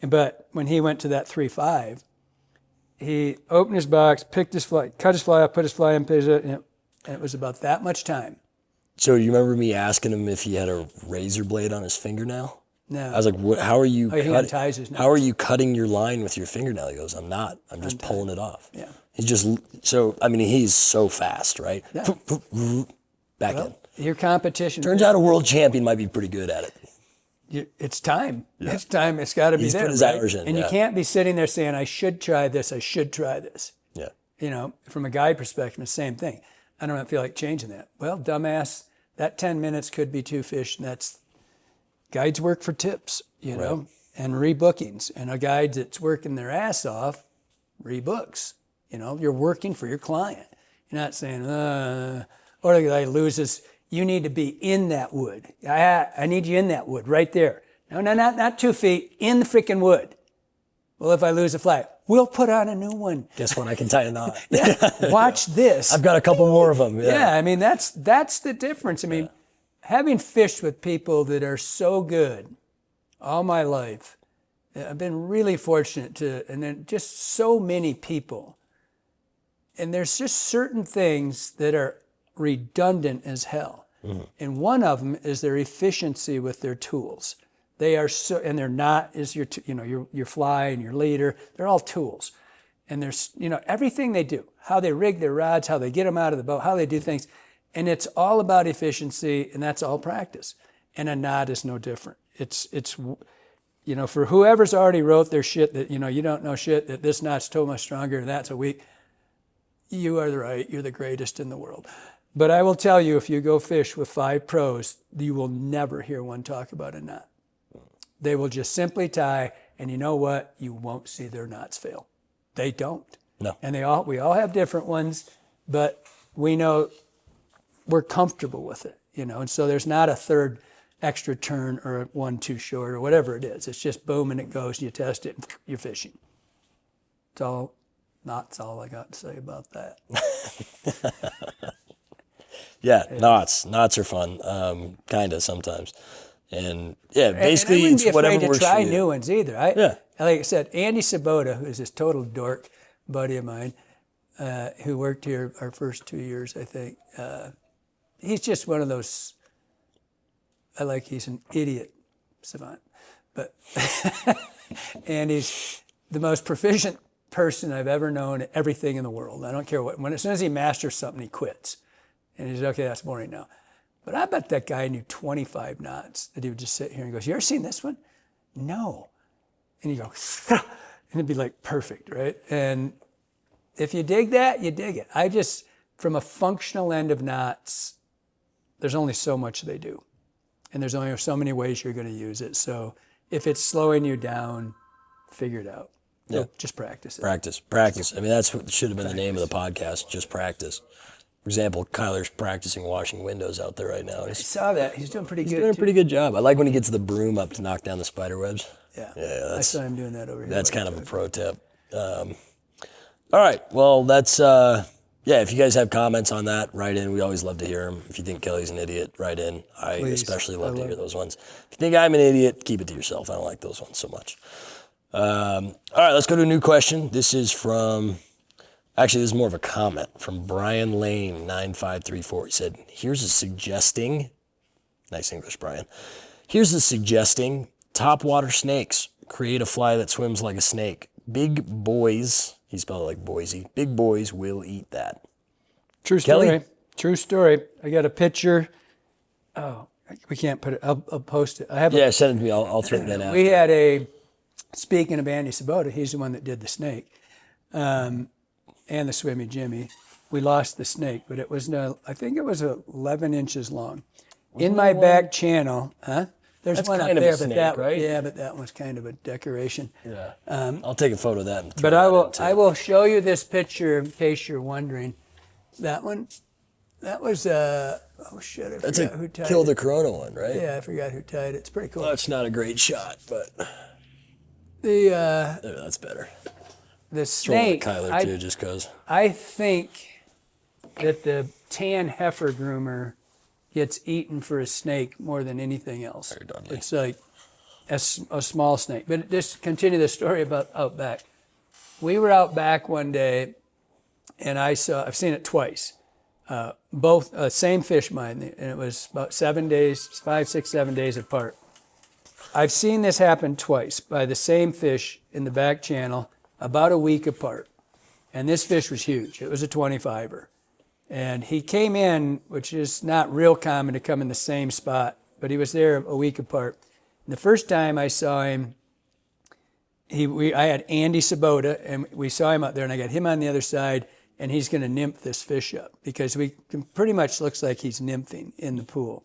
But when he went to that 3.5, he opened his box, picked his fly, cut his fly up, put his fly in, and it was about that much time. So you remember me asking him if he had a razor blade on his fingernail? No. I was like, how are you? He unties his how are you cutting your line with your fingernail? He goes, I'm not. I'm just pulling it off. Yeah. He's just so. I mean, he's so fast, right? Yeah. Back in. Your competition. Turns out a world champion might be pretty good at it. It's time. Yeah. It's time. It's got to be He's there. put his hours in, and you can't be sitting there saying, I should try this. I should try this. Yeah. You know, from a guide perspective, the same thing. I don't feel like changing that. Well, dumbass, that 10 minutes could be 2 fish. And that's guides work for tips, you know, and rebookings. And a guide that's working their ass off rebooks. You know, you're working for your client. You're not saying, or the guy loses. You need to be in that wood. I need you in that wood right there. No, not 2 feet, in the freaking wood. Well, if I lose a flag, we'll put on a new one. Guess what? I can tie a knot. Yeah, watch this. I've got a couple more of them. Yeah, I mean, that's the difference. I mean, having fished with people that are so good all my life, I've been really fortunate to, and then just so many people. And there's just certain things that are redundant as hell. Mm-hmm. And one of them is their efficiency with their tools. They are so, and they're not, is your, your fly and your leader, they're all tools. And there's, everything they do, how they rig their rods, how they get them out of the boat, how they do things. And it's all about efficiency, and that's all practice. And a knot is no different. It's for whoever's already wrote their shit that, you don't know shit, that this knot's so much stronger, that's a weak, you are right, you're the greatest in the world. But I will tell you, if you go fish with 5 pros, you will never hear one talk about a knot. They will just simply tie, and you know what? You won't see their knots fail. They don't. No. And we all have different ones, but we know we're comfortable with it, and so there's not a third extra turn or one too short or whatever it is. It's just boom and it goes, and you test it, and you're fishing. That's all I got to say about that. Yeah, knots are fun, kind of sometimes, and basically and I it's whatever works for you. I wouldn't be afraid to try new ones either. Like I said, Andy Sabota, who's this total dork buddy of mine, who worked here our first 2 years, I think. He's just one of those. He's an idiot savant, but and he's the most proficient person I've ever known at everything in the world. I don't care what. As soon as he masters something, he quits. And he said, okay, that's boring now. But I bet that guy knew 25 knots that he would just sit here and goes, you ever seen this one? No. And you go, and it'd be like perfect, right? And if you dig that, you dig it. From a functional end of knots, there's only so much they do. And there's only so many ways you're going to use it. So if it's slowing you down, figure it out. Yeah. Just practice it. Practice. I mean, that's what should have been the name of the podcast, just practice. For example, Kyler's practicing washing windows out there right now. I saw that. He's doing pretty good. He's doing a pretty good job. I like when he gets the broom up to knock down the spider webs. Yeah, I saw him doing that over here. That's kind of a pro tip. All right. Well, that's, if you guys have comments on that, write in. We always love to hear them. If you think Kelly's an idiot, write in. Please. Especially love to hear those ones. If you think I'm an idiot, keep it to yourself. I don't like those ones so much. All right, let's go to a new question. This is from... Actually, this is more of a comment from Brian Lane, 9534. He said, here's a suggesting, nice English, Brian. Here's a suggesting topwater snakes. Create a fly that swims like a snake. Big boys, he spelled it like Boise, big boys will eat that. True story. Kelly? True story. I got a picture. Oh, we can't put it. I'll post it. Send it to me. I'll throw that out. We had speaking of Andy Sabota, he's the one that did the snake. And the swimmy Jimmy. We lost the snake, but it was I think it was 11 inches long. In my back channel, There's That's one kind up of a there, snake, but that right? Yeah, but that one's kind of a decoration. Yeah. I'll take a photo of that. And throw But that I will show you this picture in case you're wondering. That one, that was oh shit, I forgot who tied Kill it. the Corona one, right? Yeah, I forgot who tied it. It's pretty cool. Well, it's not a great shot, but The that's better. the Throw it snake. at Kyler too, just cause. I think that the tan heifer groomer gets eaten for a snake more than anything else. Very dudley. It's like a small snake. But just continue the story about out back. We were out back one day, and I've seen it twice. Both same fish mine, and it was about 7 days, 5, 6, 7 days apart. I've seen this happen twice by the same fish in the back channel about a week apart. And this fish was huge. It was a 25er. And he came in, which is not real common to come in the same spot, but he was there a week apart. And the first time I saw him, I had Andy Sabota, and we saw him out there, and I got him on the other side, and he's going to nymph this fish up because we pretty much looks like he's nymphing in the pool,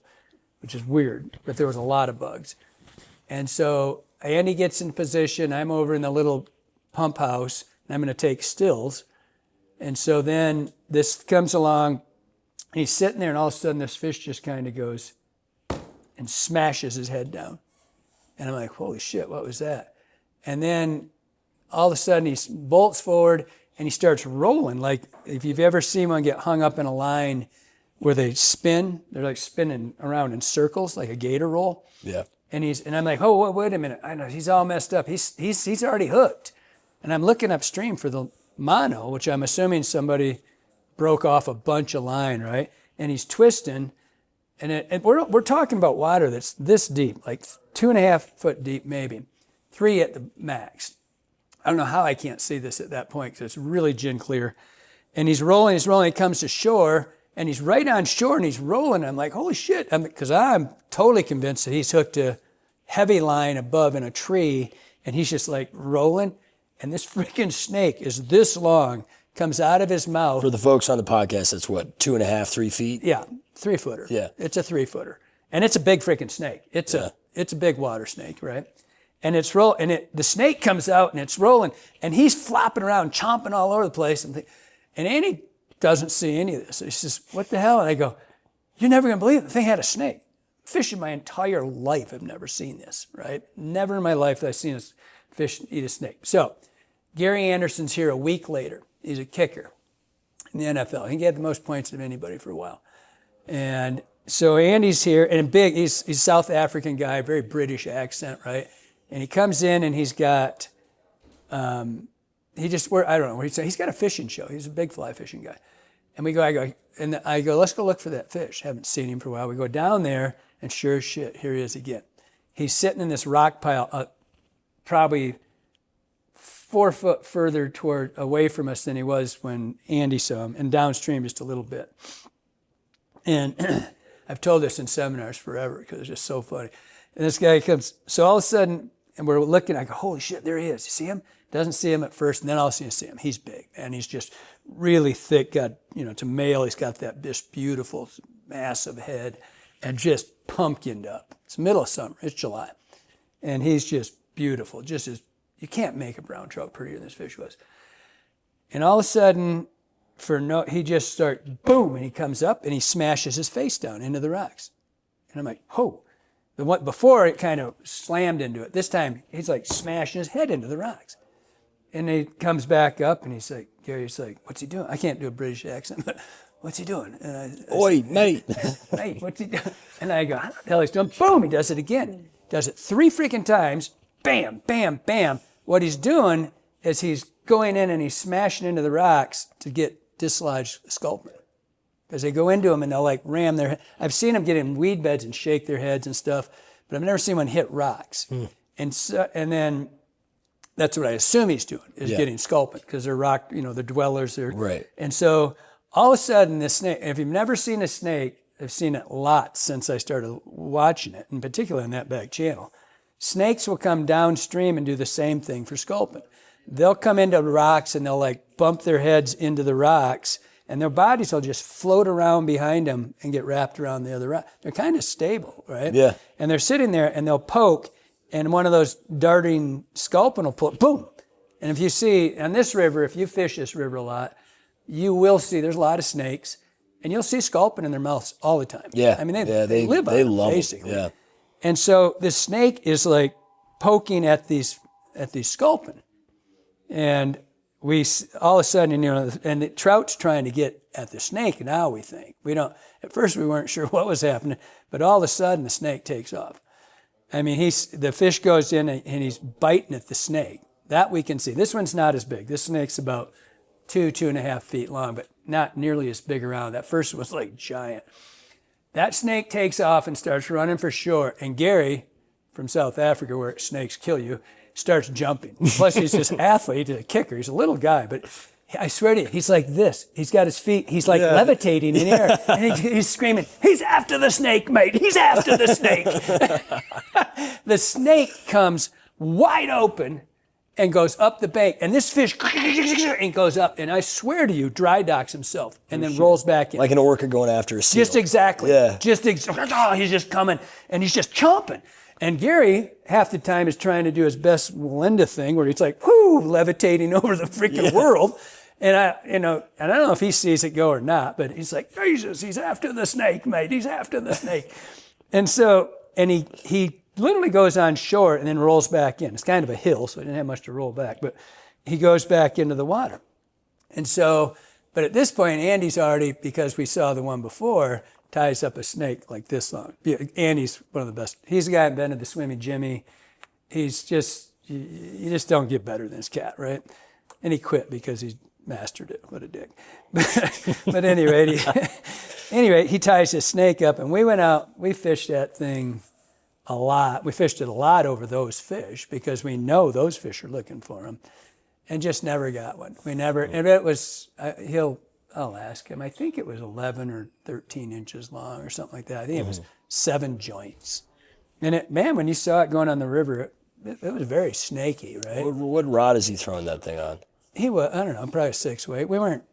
which is weird, but there was a lot of bugs. And so Andy gets in position. I'm over in the little pump house, and I'm going to take stills. And so then this comes along, and he's sitting there, and all of a sudden this fish just kind of goes and smashes his head down. And I'm like, holy shit, what was that? And then all of a sudden he bolts forward, and he starts rolling. Like if you've ever seen one get hung up in a line where they spin, they're like spinning around in circles, like a gator roll. Yeah. And I'm like, oh, wait a minute. I know he's all messed up. He's already hooked. And I'm looking upstream for the mono, which I'm assuming somebody broke off a bunch of line, right? And he's twisting, and we're talking about water that's this deep, like 2.5 foot deep, maybe 3 at the max. I don't know how I can't see this at that point because it's really gin clear. And he's rolling, he comes to shore, and he's right on shore, and he's rolling. I'm like, holy shit, because I'm totally convinced that he's hooked a heavy line above in a tree, and he's just like rolling. And this freaking snake is this long, comes out of his mouth. For the folks on the podcast, that's what, 2.5, 3 feet? Yeah, 3-footer. Yeah. It's a 3-footer. And it's a big freaking snake. It's a big water snake, right? And the snake comes out and it's rolling, and he's flopping around, chomping all over the place. And Andy doesn't see any of this. He says, what the hell? And I go, you're never going to believe it. The thing had a snake. Fishing my entire life, I've never seen this, right? Never in my life have I seen a fish eat a snake. So Gary Anderson's here a week later. He's a kicker in the NFL. He had the most points of anybody for a while. And so Andy's here, and he's a South African guy, very British accent, right? And he comes in, and he's got, I don't know what he's saying. He's got a fishing show. He's a big fly fishing guy. And I go, let's go look for that fish. Haven't seen him for a while. We go down there, and sure as shit, here he is again. He's sitting in this rock pile, probably 4 foot further away from us than he was when Andy saw him, and downstream just a little bit. And I've told this in seminars forever because it's just so funny. And this guy comes, so all of a sudden, and we're looking, I go, holy shit, there he is. You see him? Doesn't see him at first, and then all of a sudden you see him. He's big, and he's just really thick, it's a male. He's got this beautiful, massive head, and just pumpkined up. It's the middle of summer. It's July. And he's just beautiful, just as, you can't make a brown trout prettier than this fish was. And all of a sudden, he just starts, boom, and he comes up, and he smashes his face down into the rocks. And I'm like, oh. Before, it kind of slammed into it. This time, he's like smashing his head into the rocks. And he comes back up, and Gary's like, what's he doing? I can't do a British accent, but what's he doing? And Oi, mate. Mate, what's he doing? And I go, I don't know what the hell he's doing. Boom, he does it again. Does it 3 freaking times. Bam, bam, bam. What he's doing is he's going in and he's smashing into the rocks to get dislodged sculpin. Because they go into them and they'll like ram their head. I've seen them get in weed beds and shake their heads and stuff, but I've never seen one hit rocks. And then that's what I assume he's doing, is getting sculpin, because they're rock, the dwellers. Right. And so all of a sudden, this snake, if you've never seen a snake, I've seen it lots since I started watching it, in particular in that back channel. Snakes will come downstream and do the same thing for sculpin. They'll come into rocks and they'll like bump their heads into the rocks, and their bodies will just float around behind them and get wrapped around the other rock. They're kind of stable, right? Yeah. And they're sitting there and they'll poke, and one of those darting sculpin will pull, boom. And if you see, on this river, if you fish this river a lot, you will see there's a lot of snakes, and you'll see sculpin in their mouths all the time. Yeah. I mean, they live on it, basically. Yeah. And so the snake is like poking at these sculpin. And we all of a sudden, and the trout's trying to get at the snake now, we think. At first we weren't sure what was happening, but all of a sudden the snake takes off. I mean, the fish goes in and he's biting at the snake. That we can see. This one's not as big. This snake's about 2.5 feet long, but not nearly as big around. That first one was like giant. That snake takes off and starts running for shore, and Gary from South Africa where snakes kill you, starts jumping. Plus, he's this athlete, a kicker. He's a little guy, but I swear to you, he's like this. He's got his feet, he's like levitating in air. And he's screaming, he's after the snake, mate. He's after the snake. The snake comes wide open and goes up the bank. And this fish and goes up. And I swear to you, dry docks himself and then rolls back in. Like an orca going after a seal. Just exactly. Yeah. He's just coming and he's just chomping. And Gary, half the time, is trying to do his best Melinda thing where he's like, whoo, levitating over the freaking world. And I don't know if he sees it go or not, but he's like, Jesus, he's after the snake, mate. He's after the snake. And he literally goes on shore and then rolls back in. It's kind of a hill, so he didn't have much to roll back, but he goes back into the water. And so, but at this point, Andy's already, because we saw the one before, ties up a snake like this long. Yeah, Andy's one of the best. He's the guy that invented the swimming Jimmy. He's just, you just don't get better than this cat, right? And he quit because he mastered it. What a dick. But anyway, he ties his snake up, and we went out, we fished that thing a lot. We fished it a lot over those fish because we know those fish are looking for him, and just never got one. We never, and it was, I'll ask him. I think it was 11 or 13 inches long or something like that. I think it was 7 joints. And when you saw it going on the river, it was very snaky, right? What rod is he throwing that thing on? He was, I don't know, probably a 6-weight. We weren't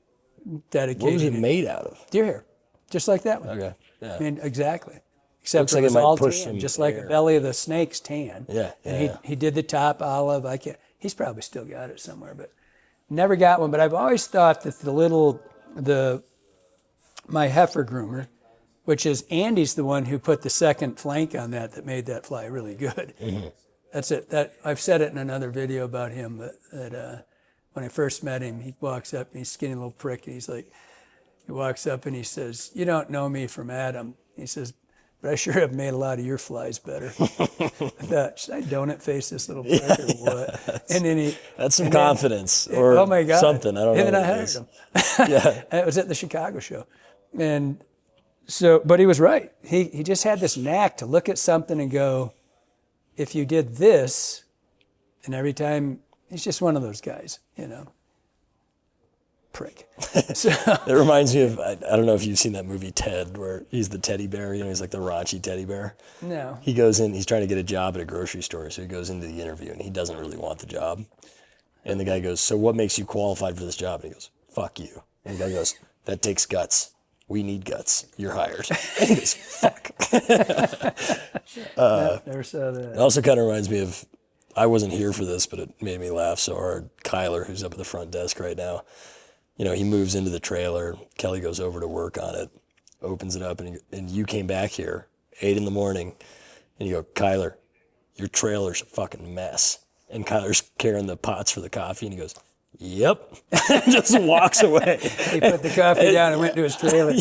dedicated. What was it made out of? Deer hair, just like that one. Okay, yeah. I mean, exactly. Except Looks it like was it might all push tan, some just like air. the belly of the snake's tan. Yeah, And he did the top olive. He's probably still got it somewhere, but never got one. But I've always thought that my heifer groomer, which is Andy's the one who put the second flank on that made that fly really good. Mm-hmm. That's it. I've said it in another video about him, that when I first met him, he walks up and he's a skinny little prick, and he walks up and he says, "You don't know me from Adam." He says, "But I sure have made a lot of your flies better." I thought, should I donut face this little prick or what? And then that's some confidence or oh my God. something. I don't know. And then I hired him. Yeah. It was at the Chicago show. And so, but he was right. He just had this knack to look at something and go, if you did this, and every time, he's just one of those guys, prick. So, it reminds me of, I don't know if you've seen that movie Ted, where he's the teddy bear, he's like the raunchy teddy bear. No. He goes in, he's trying to get a job at a grocery store, so he goes into the interview and he doesn't really want the job. And the guy goes, "So what makes you qualified for this job?" And he goes, "Fuck you." And the guy goes, "That takes guts. We need guts. You're hired." And he goes, "Fuck." Never saw that. It also kind of reminds me of, I wasn't here for this, but it made me laugh so hard. Kyler, who's up at the front desk right now, he moves into the trailer. Kelly goes over to work on it, opens it up, and you came back here 8 a.m, and you go, "Kyler, your trailer's a fucking mess." And Kyler's carrying the pots for the coffee, and he goes, "Yep," just walks away. He put the coffee down and went to his trailer.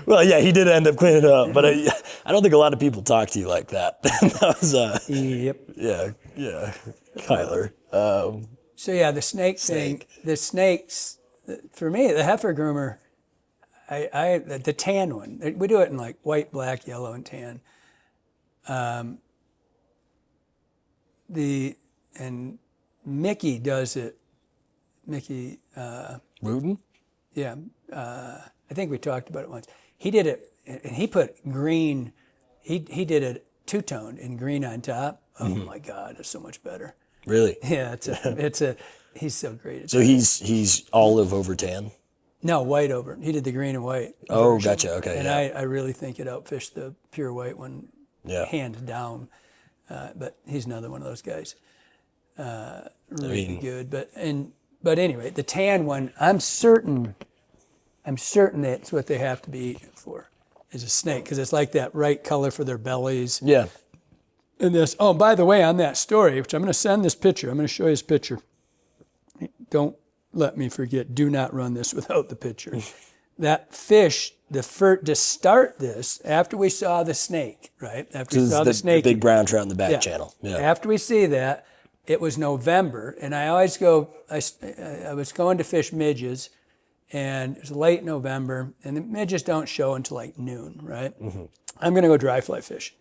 Well, yeah, he did end up cleaning it up, but I don't think a lot of people talk to you like that. That was, Yep. yeah, Kyler. So yeah, the snake thing, the snakes, for me, the heifer groomer, the tan one, we do it in like white, brack, yellow, and tan. And Mickey does it. Mickey. Rudin? Yeah. I think we talked about it once. He did it, and he put green, he did it two-toned in green on top. Oh my God, it's so much better. Really? Yeah, he's so great at So that. he's olive over tan? No, white over. He did the green and white. Oh, version. gotcha. Okay, And yeah. I really think it outfished the pure white one, hands down. But he's another one of those guys. Really good. But anyway, the tan one, I'm certain that's what they have to be eating for, is a snake, because it's like that right color for their bellies. Yeah. And this, oh, by the way, on that story, which I'm going to send this picture, I'm going to show you this picture. Don't let me forget, do not run this without the picture. That fish, to start this, after we saw the snake, right? After we saw the snake. The big brown trout in the back channel. Yeah. After we see that, it was November, and I always go, I was going to fish midges, and it was late November, and the midges don't show until like noon, right? Mm-hmm. I'm going to go dry fly fish.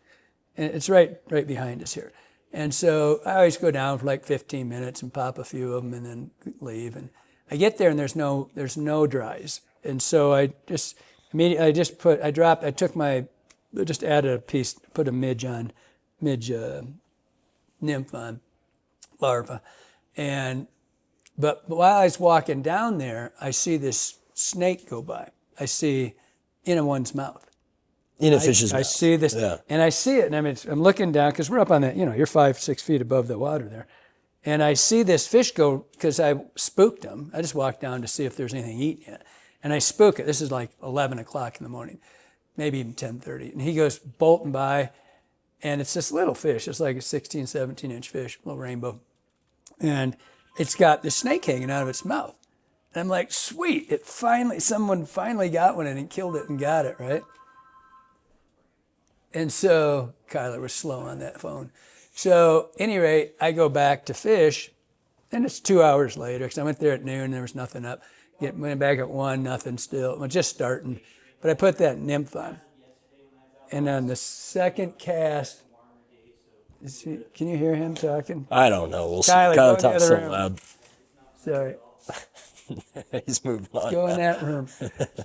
And it's right behind us here. And so I always go down for like 15 minutes and pop a few of them and then leave. And I get there and there's no dries. And so I just added a piece, put a midge nymph on, larva. But while I was walking down there, I see this snake go by. I see in one's mouth. In a fish's mouth. I see this, and I see it, and I'm looking down, because we're up on that, you're 5-6 feet above the water there. And I see this fish go, because I spooked him. I just walked down to see if there's anything eating it. And I spook it. This is like 11 o'clock in the morning, maybe even 10:30. And he goes bolting by, and it's this little fish. It's like a 16, 17-inch fish, little rainbow. And it's got the snake hanging out of its mouth. And I'm like, sweet, someone finally got one and killed it and got it, right? And so Kyler was slow on that phone. So at any rate, I go back to fish, and it's 2 hours later, because I went there at noon, and there was nothing up. Went back at 1, nothing still. I'm just starting. But I put that nymph on. And on the second cast, can you hear him talking? I don't know. We'll see. Kyler Talks so room. loud. Sorry. He's moving on. Go in that room.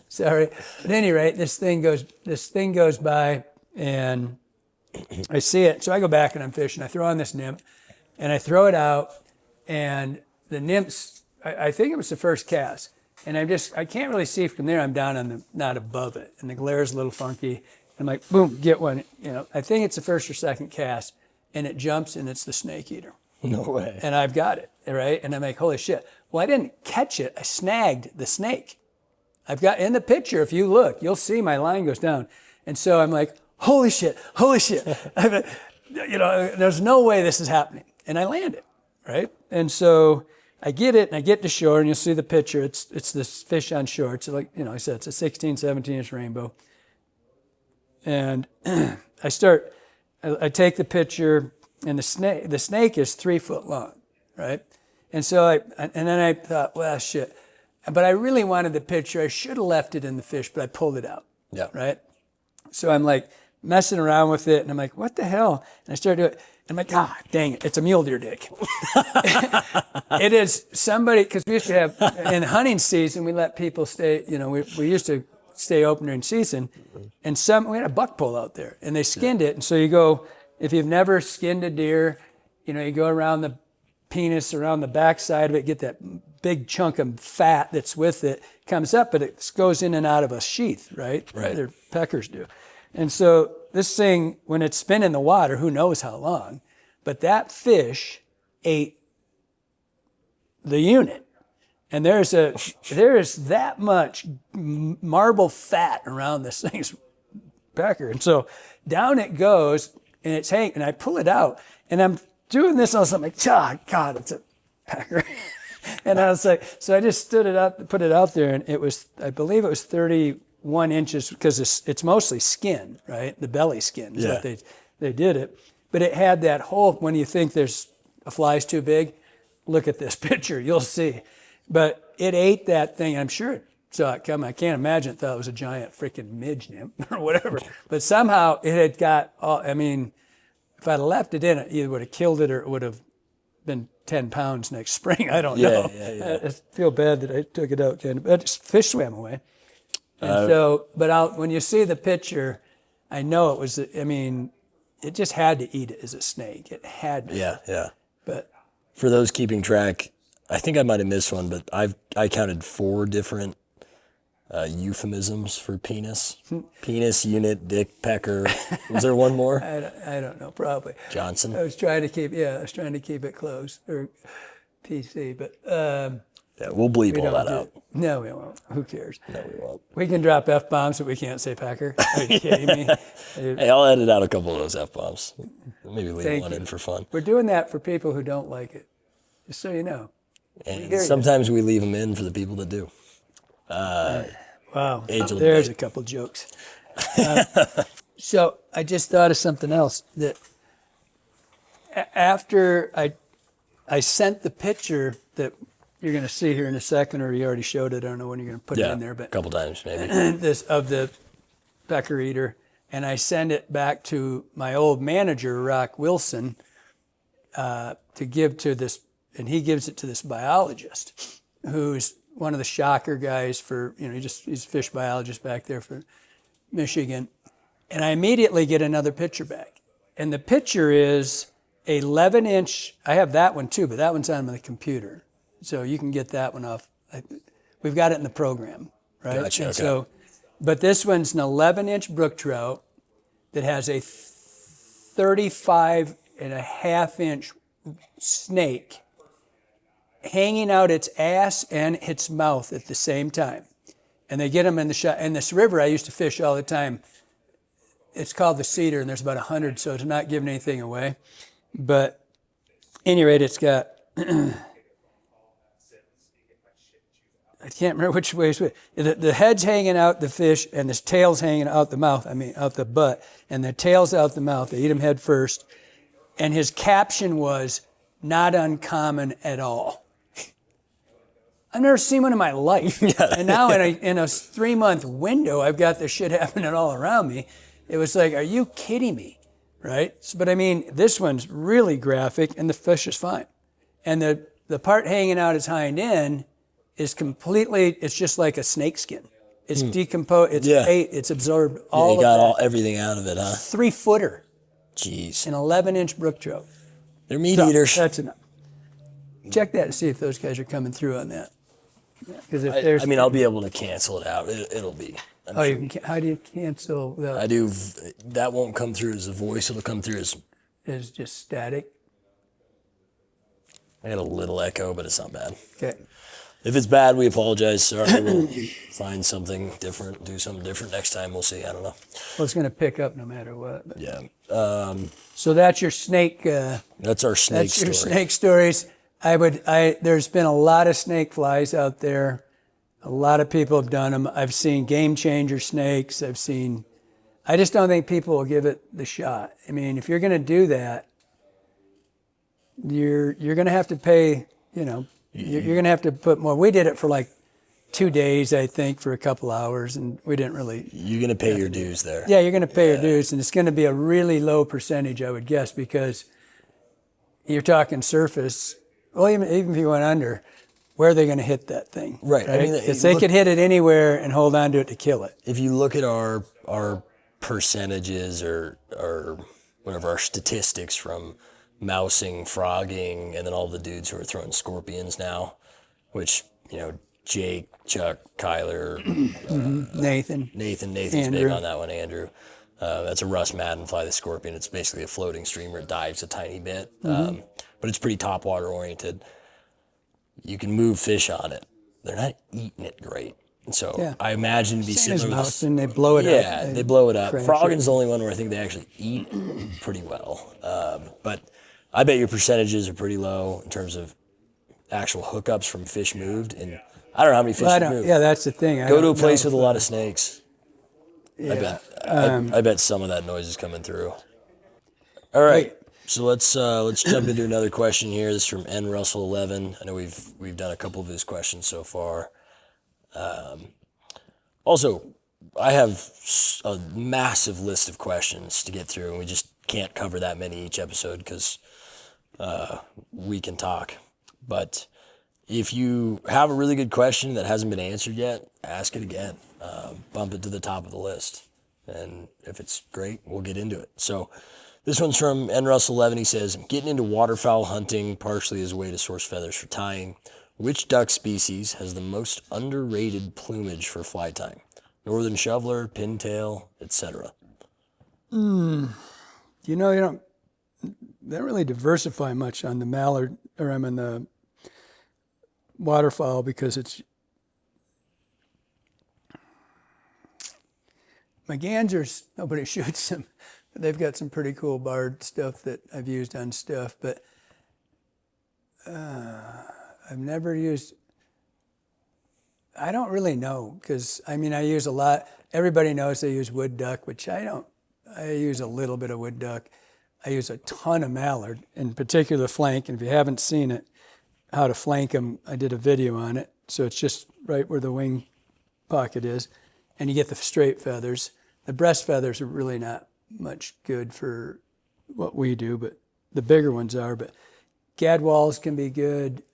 Sorry. But at any rate, this thing goes by, and I see it. So I go back and I'm fishing. I throw on this nymph, and I throw it out, and the nymphs, I think it was the first cast, and I can't really see from there. I'm down not above it, and the glare's a little funky. I'm like, boom, get one. I think it's the first or second cast, and it jumps, and it's the snake eater. No way. And I've got it, right? And I'm like, holy shit. Well, I didn't catch it. I snagged the snake. I've got, in the picture, if you look, you'll see my line goes down. And so I'm like, holy shit. There's no way this is happening. And I land it, right? And so I get it, and I get to shore, and you'll see the picture. It's this fish on shore. It's like, I said, it's a 16, 17-inch rainbow. And I take the picture, and the snake is 3 foot long, right? And so then I thought, well, shit. But I really wanted the picture. I should have left it in the fish, but I pulled it out. Yeah. Right? So I'm like messing around with it, and I'm like, what the hell? And I started doing it. And I'm like, dang it, it's a mule deer dick. It is somebody, because we used to have, in hunting season, we let people stay, we used to stay open during season, and we had a buck pull out there, and they skinned it. And so you go, if you've never skinned a deer, you go around the penis, around the backside of it, get that big chunk of fat that's with it, comes up, but it goes in and out of a sheath, right? Right. Their peckers do. And so this thing, when it's been in the water, who knows how long, but that fish ate the unit. And there is that much marble fat around this thing's pecker. And so down it goes, and it's hanging, and I pull it out, and I'm doing this, and I was like, God, it's a pecker. And I was like, so I just stood it up, put it out there, and I believe it was 31 inches, because it's mostly skin, right? The belly skin is what they did it. But it had that hole. When you think a fly's too big, look at this picture, you'll see. But it ate that thing. I'm sure it saw it come. I can't imagine it thought it was a giant freaking midge nymph or whatever. But somehow it had got if I'd left it in, it either would have killed it or it would have been 10 pounds next spring. I don't know. Yeah. I feel bad that I took it out. But fish swam away. And when you see the picture, I know it was, it just had to eat it as a snake. It had to. Yeah. But for those keeping track, I think I might have missed one, but I counted 4 different euphemisms for penis. Penis, unit, dick, pecker. Was there one more? I don't know, probably. Johnson? I was trying to keep it close, or PC, but... we'll bleep all that out. No, we won't. Who cares? No, we won't. We can drop F-bombs, but we can't say pecker. Are you kidding me? Hey, I'll edit out a couple of those F-bombs. Maybe leave one in for fun. We're doing that for people who don't like it, just so you know. And sometimes we leave them in for the people that do. Wow, there's a couple jokes. So I just thought of something else, that after I sent the picture that you're going to see here in a second, or you already showed it, I don't know when you're going to put it in there, but a couple times maybe. Of the pecker eater, and I send it back to my old manager, Rock Wilson, to give to this, and he gives it to this biologist who's one of the shocker guys for, he's a fish biologist back there for Michigan. And I immediately get another picture back. And the picture is 11-inch, I have that one too, but that one's on the computer. So you can get that one off. We've got it in the program, right? Gotcha, and okay. so, but this one's an 11-inch brook trout that has a 35.5-inch snake hanging out its ass and its mouth at the same time. And they get them in the shot. And this river I used to fish all the time, it's called the Cedar, and there's about 100, so it's not giving anything away. But at any rate, it's got, I can't remember which way it's which. The head's hanging out the fish, and the tail's hanging out the mouth, out the butt, and the tail's out the mouth. They eat them head first. And his caption was, "Not uncommon at all." I've never seen one in my life. And now in a 3-month window, I've got this shit happening all around me. It was like, are you kidding me? Right? But this one's really graphic, and the fish is fine. And the part hanging out its hind end is completely, it's just like a snake skin. It's decomposed, it's absorbed all you got of that. everything out of it, huh? 3-footer, Jeez. an 11-inch brook trout. They're meat eaters. That's enough. Check that to see if those guys are coming through on that. Because if there's, I'll be able to cancel it out. It'll be. how do you cancel I do. That won't come through as a voice. It'll come through as. is just static? I got a little echo, but it's not bad. Okay. If it's bad, we apologize. Sorry, we'll find something different, do something different next time. We'll see. I don't know. Well, it's going to pick up no matter what. But. Yeah. So that's your snake. That's our snake That's your story. snake stories. There's been a lot of snake flies out there. A lot of people have done them. I've seen game changer snakes. I just don't think people will give it the shot. If you're going to do that, you're going to have to pay, you're going to have to put more. We did it for like 2 days, I think, for a couple hours, and we didn't really. You're going to pay your dues there. Yeah, you're going to pay your dues, and it's going to be a really low percentage, I would guess, because you're talking surface. Well, even if you went under, where are they going to hit that thing? Right. Because they could hit it anywhere and hold on to it to kill it. If you look at our percentages or whatever, our statistics from mousing, frogging, and then all the dudes who are throwing scorpions now, which, Jake, Chuck, Kyler, Nathan's Andrew. Big on that one, Andrew. That's a Russ Madden fly, the scorpion. It's basically a floating streamer. It dives a tiny bit, but it's pretty top water oriented. You can move fish on it. They're not eating it great. And so I imagine it'd be similar with mouse, and they blow it up. Yeah, they blow it up. crash Frogging's the only one where I think they actually eat pretty well. But I bet your percentages are pretty low in terms of actual hookups from fish moved. And I don't know how many fish have moved. Yeah, that's the thing. Go to a place with a lot of snakes. Yeah. I bet some of that noise is coming through. All right. So let's jump into another question here. This is from N Russell 11. I know we've done a couple of his questions so far. Also, I have a massive list of questions to get through, and we just can't cover that many each episode because we can talk. But if you have a really good question that hasn't been answered yet, ask it again. Bump it to the top of the list. And if it's great, we'll get into it. So this one's from N Russell 11. He says, I'm getting into waterfowl hunting partially as a way to source feathers for tying. Which duck species has the most underrated plumage for fly tying? Northern shoveler, pintail, etc. They don't really diversify much on the mallard, or on the waterfowl, because it's my gansers, nobody shoots them. They've got some pretty cool barred stuff that I've used on stuff, but I've never used. I don't really know, because I use a lot. Everybody knows they use wood duck, which I don't. I use a little bit of wood duck. I use a ton of mallard, in particular flank. And if you haven't seen it, how to flank them, I did a video on it. So it's just right where the wing pocket is, and you get the straight feathers. The breast feathers are really not much good for what we do, but the bigger ones are. But gadwalls can be good.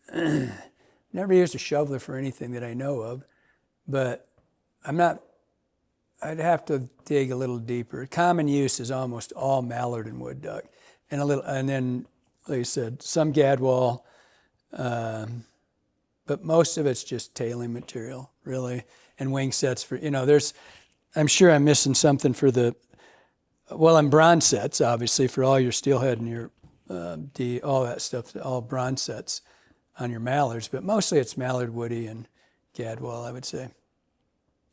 Never used a shoveler for anything that I know of, but I'd have to dig a little deeper. Common use is almost all mallard and wood duck, and then, like I said, some gadwall, but most of it's just tailing material, really, and wing sets for, I'm sure I'm missing something for and bronze sets, obviously, for all your steelhead and your all that stuff, all bronze sets on your mallards, but mostly it's mallard, woody, and gadwall, I would say.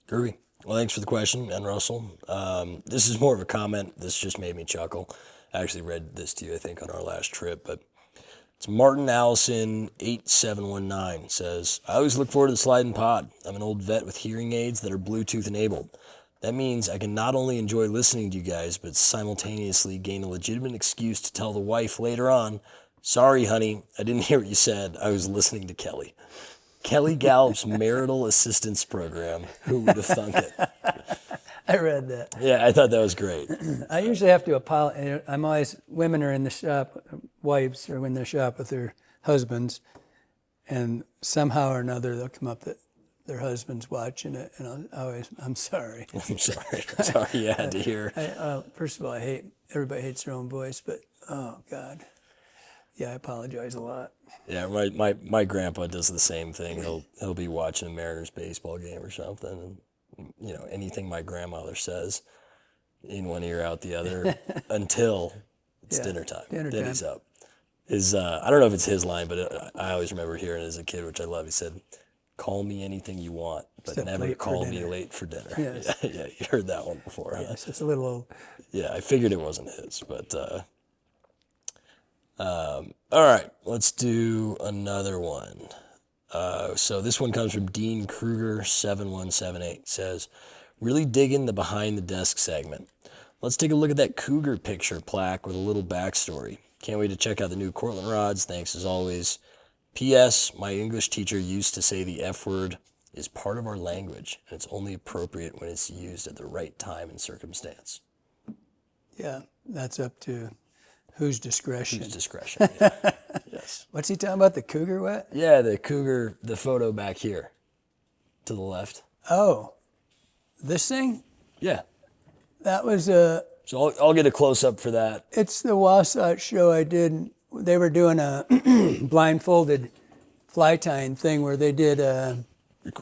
Groovy. Well, thanks for the question, and Russell. This is more of a comment. This just made me chuckle. I actually read this to you, I think, on our last trip, but it's Martin Allison 8719 says, I always look forward to the sliding pod. I'm an old vet with hearing aids that are Bluetooth enabled. That means I can not only enjoy listening to you guys, but simultaneously gain a legitimate excuse to tell the wife later on, sorry, honey, I didn't hear what you said. I was listening to Kelly. Kelly Gallup's marital assistance program. Who would have thunk it? I read that. Yeah, I thought that was great. I usually have to apologize. Women are in the shop, wives are in the shop with their husbands, and somehow or another they'll come up that their husband's watching it, and I'm sorry. I'm sorry. Sorry you had to hear. First of all, everybody hates their own voice, but oh God. Yeah, I apologize a lot. Yeah, my grandpa does the same thing. He'll be watching a Mariners baseball game or something, and anything my grandmother says, in one ear out the other, until it's dinner time. Then he's up. I don't know if it's his line, but I always remember hearing it as a kid, which I love. He said, "Call me anything you want, but never call me late for dinner." Yes. Yeah, you heard that one before. Yes, it's a little old. Yeah, I figured it wasn't his, but. All right, let's do another one. So this one comes from Dean Kruger 7178. Says, really digging the behind the desk segment. Let's take a look at that cougar picture plaque with a little backstory. Can't wait to check out the new Cortland rods. Thanks as always. P.S. My English teacher used to say the F word is part of our language, and it's only appropriate when it's used at the right time and circumstance. Yeah, that's up to whose discretion? Whose discretion, yeah. Yes. What's he talking about, the cougar what? Yeah, the cougar, the photo back here to the left. Oh, this thing? Yeah. That was So I'll get a close-up for that. It's the Wasatch show I did. They were doing a blindfolded fly tying thing where they did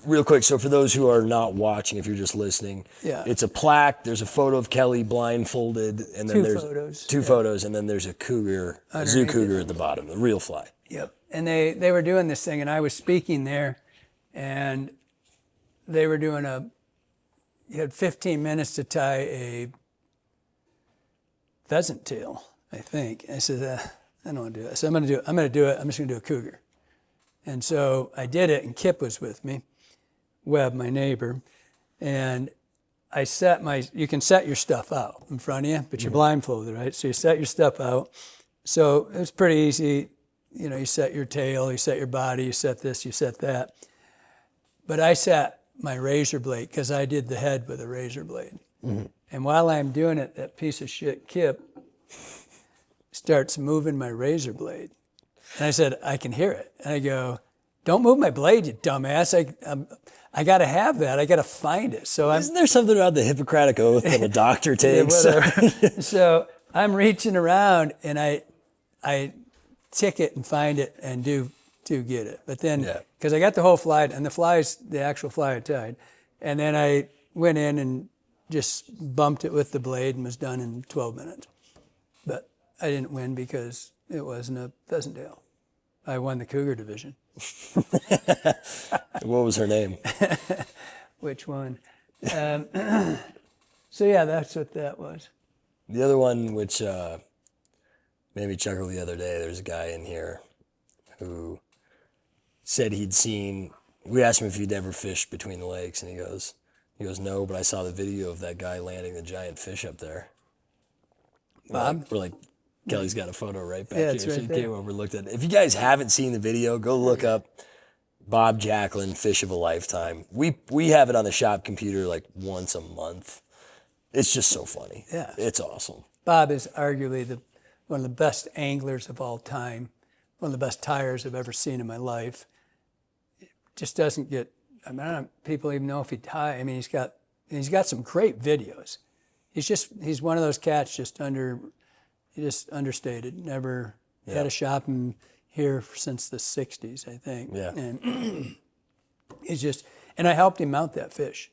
Real quick, so for those who are not watching, if you're just listening, it's a plaque. There's a photo of Kelly blindfolded, and then there's two photos, and then there's a cougar, a zoo cougar at the bottom, the real fly. Yep. And they were doing this thing, and I was speaking there, and they were doing you had 15 minutes to tie a pheasant tail, I think. I said, I don't want to do that. So I'm going to do it. I'm just going to do a cougar. And so I did it, and Kip was with me, Webb, my neighbor, and you can set your stuff out in front of you, but you're blindfolded, right? So you set your stuff out. So it was pretty easy. You set your tail, you set your body, you set this, you set that. But I set my razor blade, because I did the head with a razor blade. Mm-hmm. And while I'm doing it, that piece of shit Kip starts moving my razor blade. And I said, I can hear it. And I go, don't move my blade, you dumbass. I got to have that. I got to find it. So isn't there something about the Hippocratic Oath that a doctor takes? So I'm reaching around, and I tick it and find it and do get it. But then, because I got the whole fly, and the actual fly I tied, and then I went in and just bumped it with the blade and was done in 12 minutes. But I didn't win because it wasn't a pheasant tail. I won the cougar division. What was her name? Which one? So yeah, that's what that was. The other one, which made me chuckle the other day, there's a guy in here who said we asked him if he'd ever fished between the lakes, and he goes, no, but I saw the video of that guy landing the giant fish up there. Bob? We're like, Kelly's got a photo right back here. Right, so he came over and looked at it. If you guys haven't seen the video, go look up Bob Jacklin, Fish of a Lifetime. We have it on the shop computer like once a month. It's just so funny. Yeah. It's awesome. Bob is arguably one of the best anglers of all time, one of the best tires I've ever seen in my life. Just doesn't get, I mean, I don't people even know if he tie. I mean, he's got some great videos. He's one of those cats just understated. Never had a shop in here since the 60s, I think. Yeah. And and I helped him mount that fish.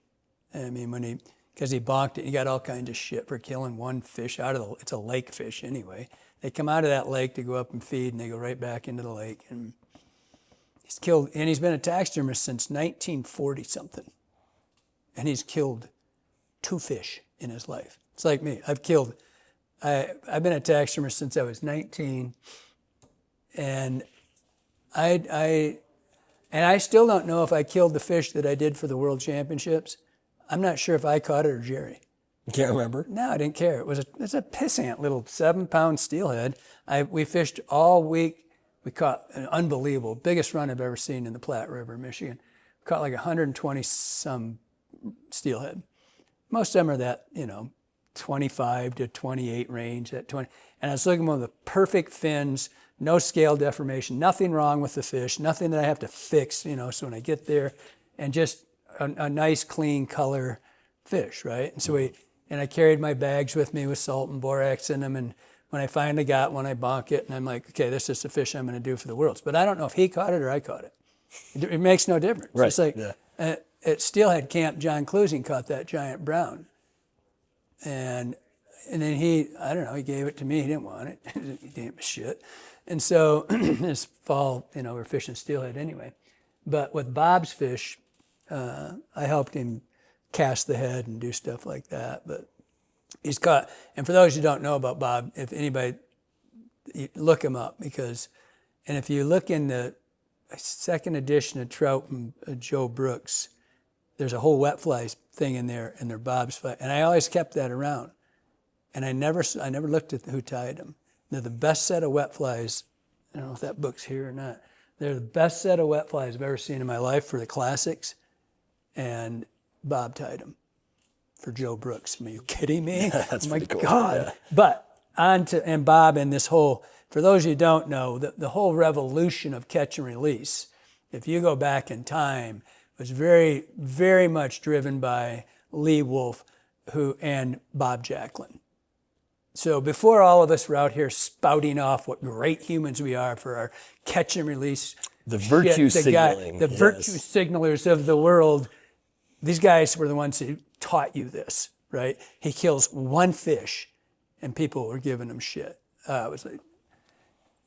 I mean, because he bonked it, he got all kinds of shit for killing one fish it's a lake fish anyway. They come out of that lake to go up and feed, and they go right back into the lake. And he's killed, and he's been a taxidermist since 1940 something. And he's killed 2 fish in his life. It's like me. I've been a taxidermist since I was 19, and I still don't know if I killed the fish that I did for the World Championships. I'm not sure if I caught it or Jerry. You can't remember? No, I didn't care. It's a pissant little 7-pound steelhead. We fished all week. We caught an unbelievable, biggest run I've ever seen in the Platte River, Michigan. We caught like 120 some steelhead. Most of them are that, 25 to 28 range, that 20. And I was looking for the perfect fins, no scale deformation, nothing wrong with the fish, nothing that I have to fix, so when I get there, and just a nice clean color fish, right? And so I carried my bags with me with salt and borax in them, and when I finally got one, I bonk it, and I'm like, okay, this is the fish I'm going to do for the Worlds. But I don't know if he caught it or I caught it. It makes no difference. Right. It's like at Steelhead Camp, John Clusing caught that giant brown. And then he gave it to me. He didn't want it. He didn't shit. And so this fall, we're fishing steelhead anyway. But with Bob's fish, I helped him cast the head and do stuff like that. But he's caught, and for those who don't know about Bob, if anybody, look him up and if you look in the second edition of Trout and Joe Brooks, there's a whole wet flies thing in there, and they're Bob's fight. And I always kept that around. And I never looked at who tied them. They're the best set of wet flies. I don't know if that book's here or not. They're the best set of wet flies I've ever seen in my life for the classics. And Bob tied them for Joe Brooks. Are you kidding me? That's oh my pretty cool. God. Yeah. But and Bob and this whole, for those who don't know, the whole revolution of catch and release, if you go back in time, was very, very much driven by Lee Wolf and Bob Jacklin. So before all of us were out here spouting off what great humans we are for our catch and release, the virtue signaling, the virtue signalers of the world, these guys were the ones who taught you this, right? He kills one fish, and people were giving him shit. It was like,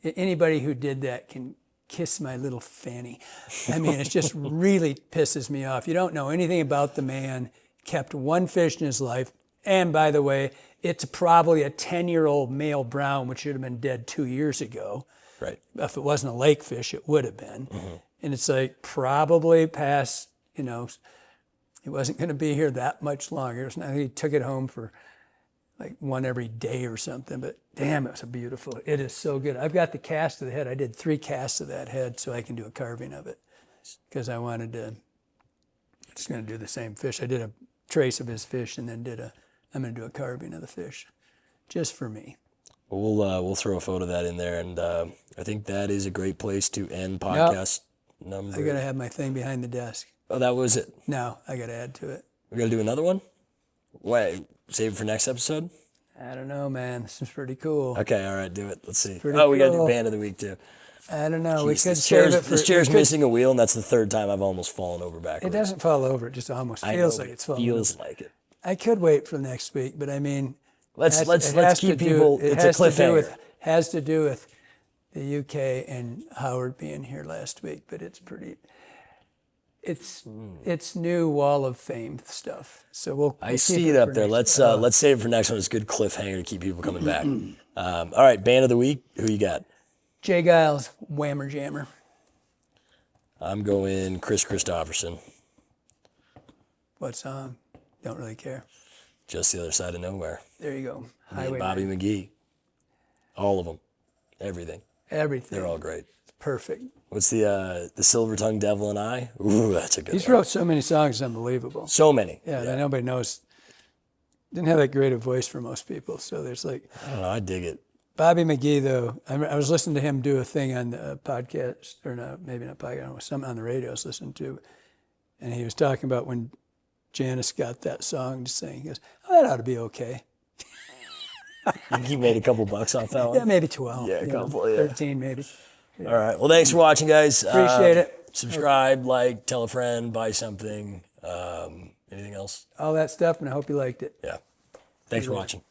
anybody who did that can kiss my little fanny. I mean, it just really pisses me off. You don't know anything about the man, kept one fish in his life. And by the way, it's probably a 10-year-old male brown, which should have been dead 2 years ago. Right. If it wasn't a lake fish, it would have been. Mm-hmm. And it's like probably past, he wasn't going to be here that much longer. He took it home for like one every day or something, but damn, it was it is so good. I've got the cast of the head. I did 3 casts of that head so I can do a carving of it because I wanted to, I'm just going to do the same fish. I did a trace of his fish and then I'm going to do a carving of the fish just for me. We'll throw a photo of that in there, and I think that is a great place to end podcast number. I got to have my thing behind the desk. Oh, that was it? No, I got to add to it. We're going to do another one? Wait, save it for next episode? I don't know, man. This is pretty cool. Okay, all right, do it. Let's see. Pretty we got to do cool. Band of the Week, too. I don't know. Jeez, We could this save it for... This chair's missing a wheel, and that's the 3rd time I've almost fallen over backwards. It doesn't fall over. It just almost feels like it's falling feels over. like it. I could wait for next week, but I mean... Let's keep people... It's a cliffhanger. Has to do with the UK and Howard being here last week, but it's pretty... It's new Wall of Fame stuff. So we'll I see it up there. Let's save it for next one. It's a good cliffhanger to keep people coming back. All right, Band of the Week. Who you got? Jay Giles, Whammer Jammer. I'm going Chris Christopherson. What song? Don't really care. Just the Other Side of Nowhere. There you go. Me and Highway Bobby Man. McGee. All of them. Everything. Everything. They're all great. Perfect. What's the Silver Tongue Devil and I? Ooh, that's a good He's one. wrote so many songs, it's unbelievable. So many. Yeah, that nobody knows. didn't have that great a voice for most people. So there's like I don't know. I dig it. Bobby McGee, though. I was listening to him do a thing on the podcast, or no, maybe not podcast, something on the radio I was listening to, and he was talking about when Janice got that song to sing. He goes, "Oh, that ought to be okay." You made a couple bucks off that one? Yeah, maybe 12. Yeah, a couple, 13 maybe. All right. Well, thanks for watching, guys. Appreciate it. Subscribe, like, tell a friend, buy something. Anything else? All that stuff, and I hope you liked it. Yeah. Thanks for watching.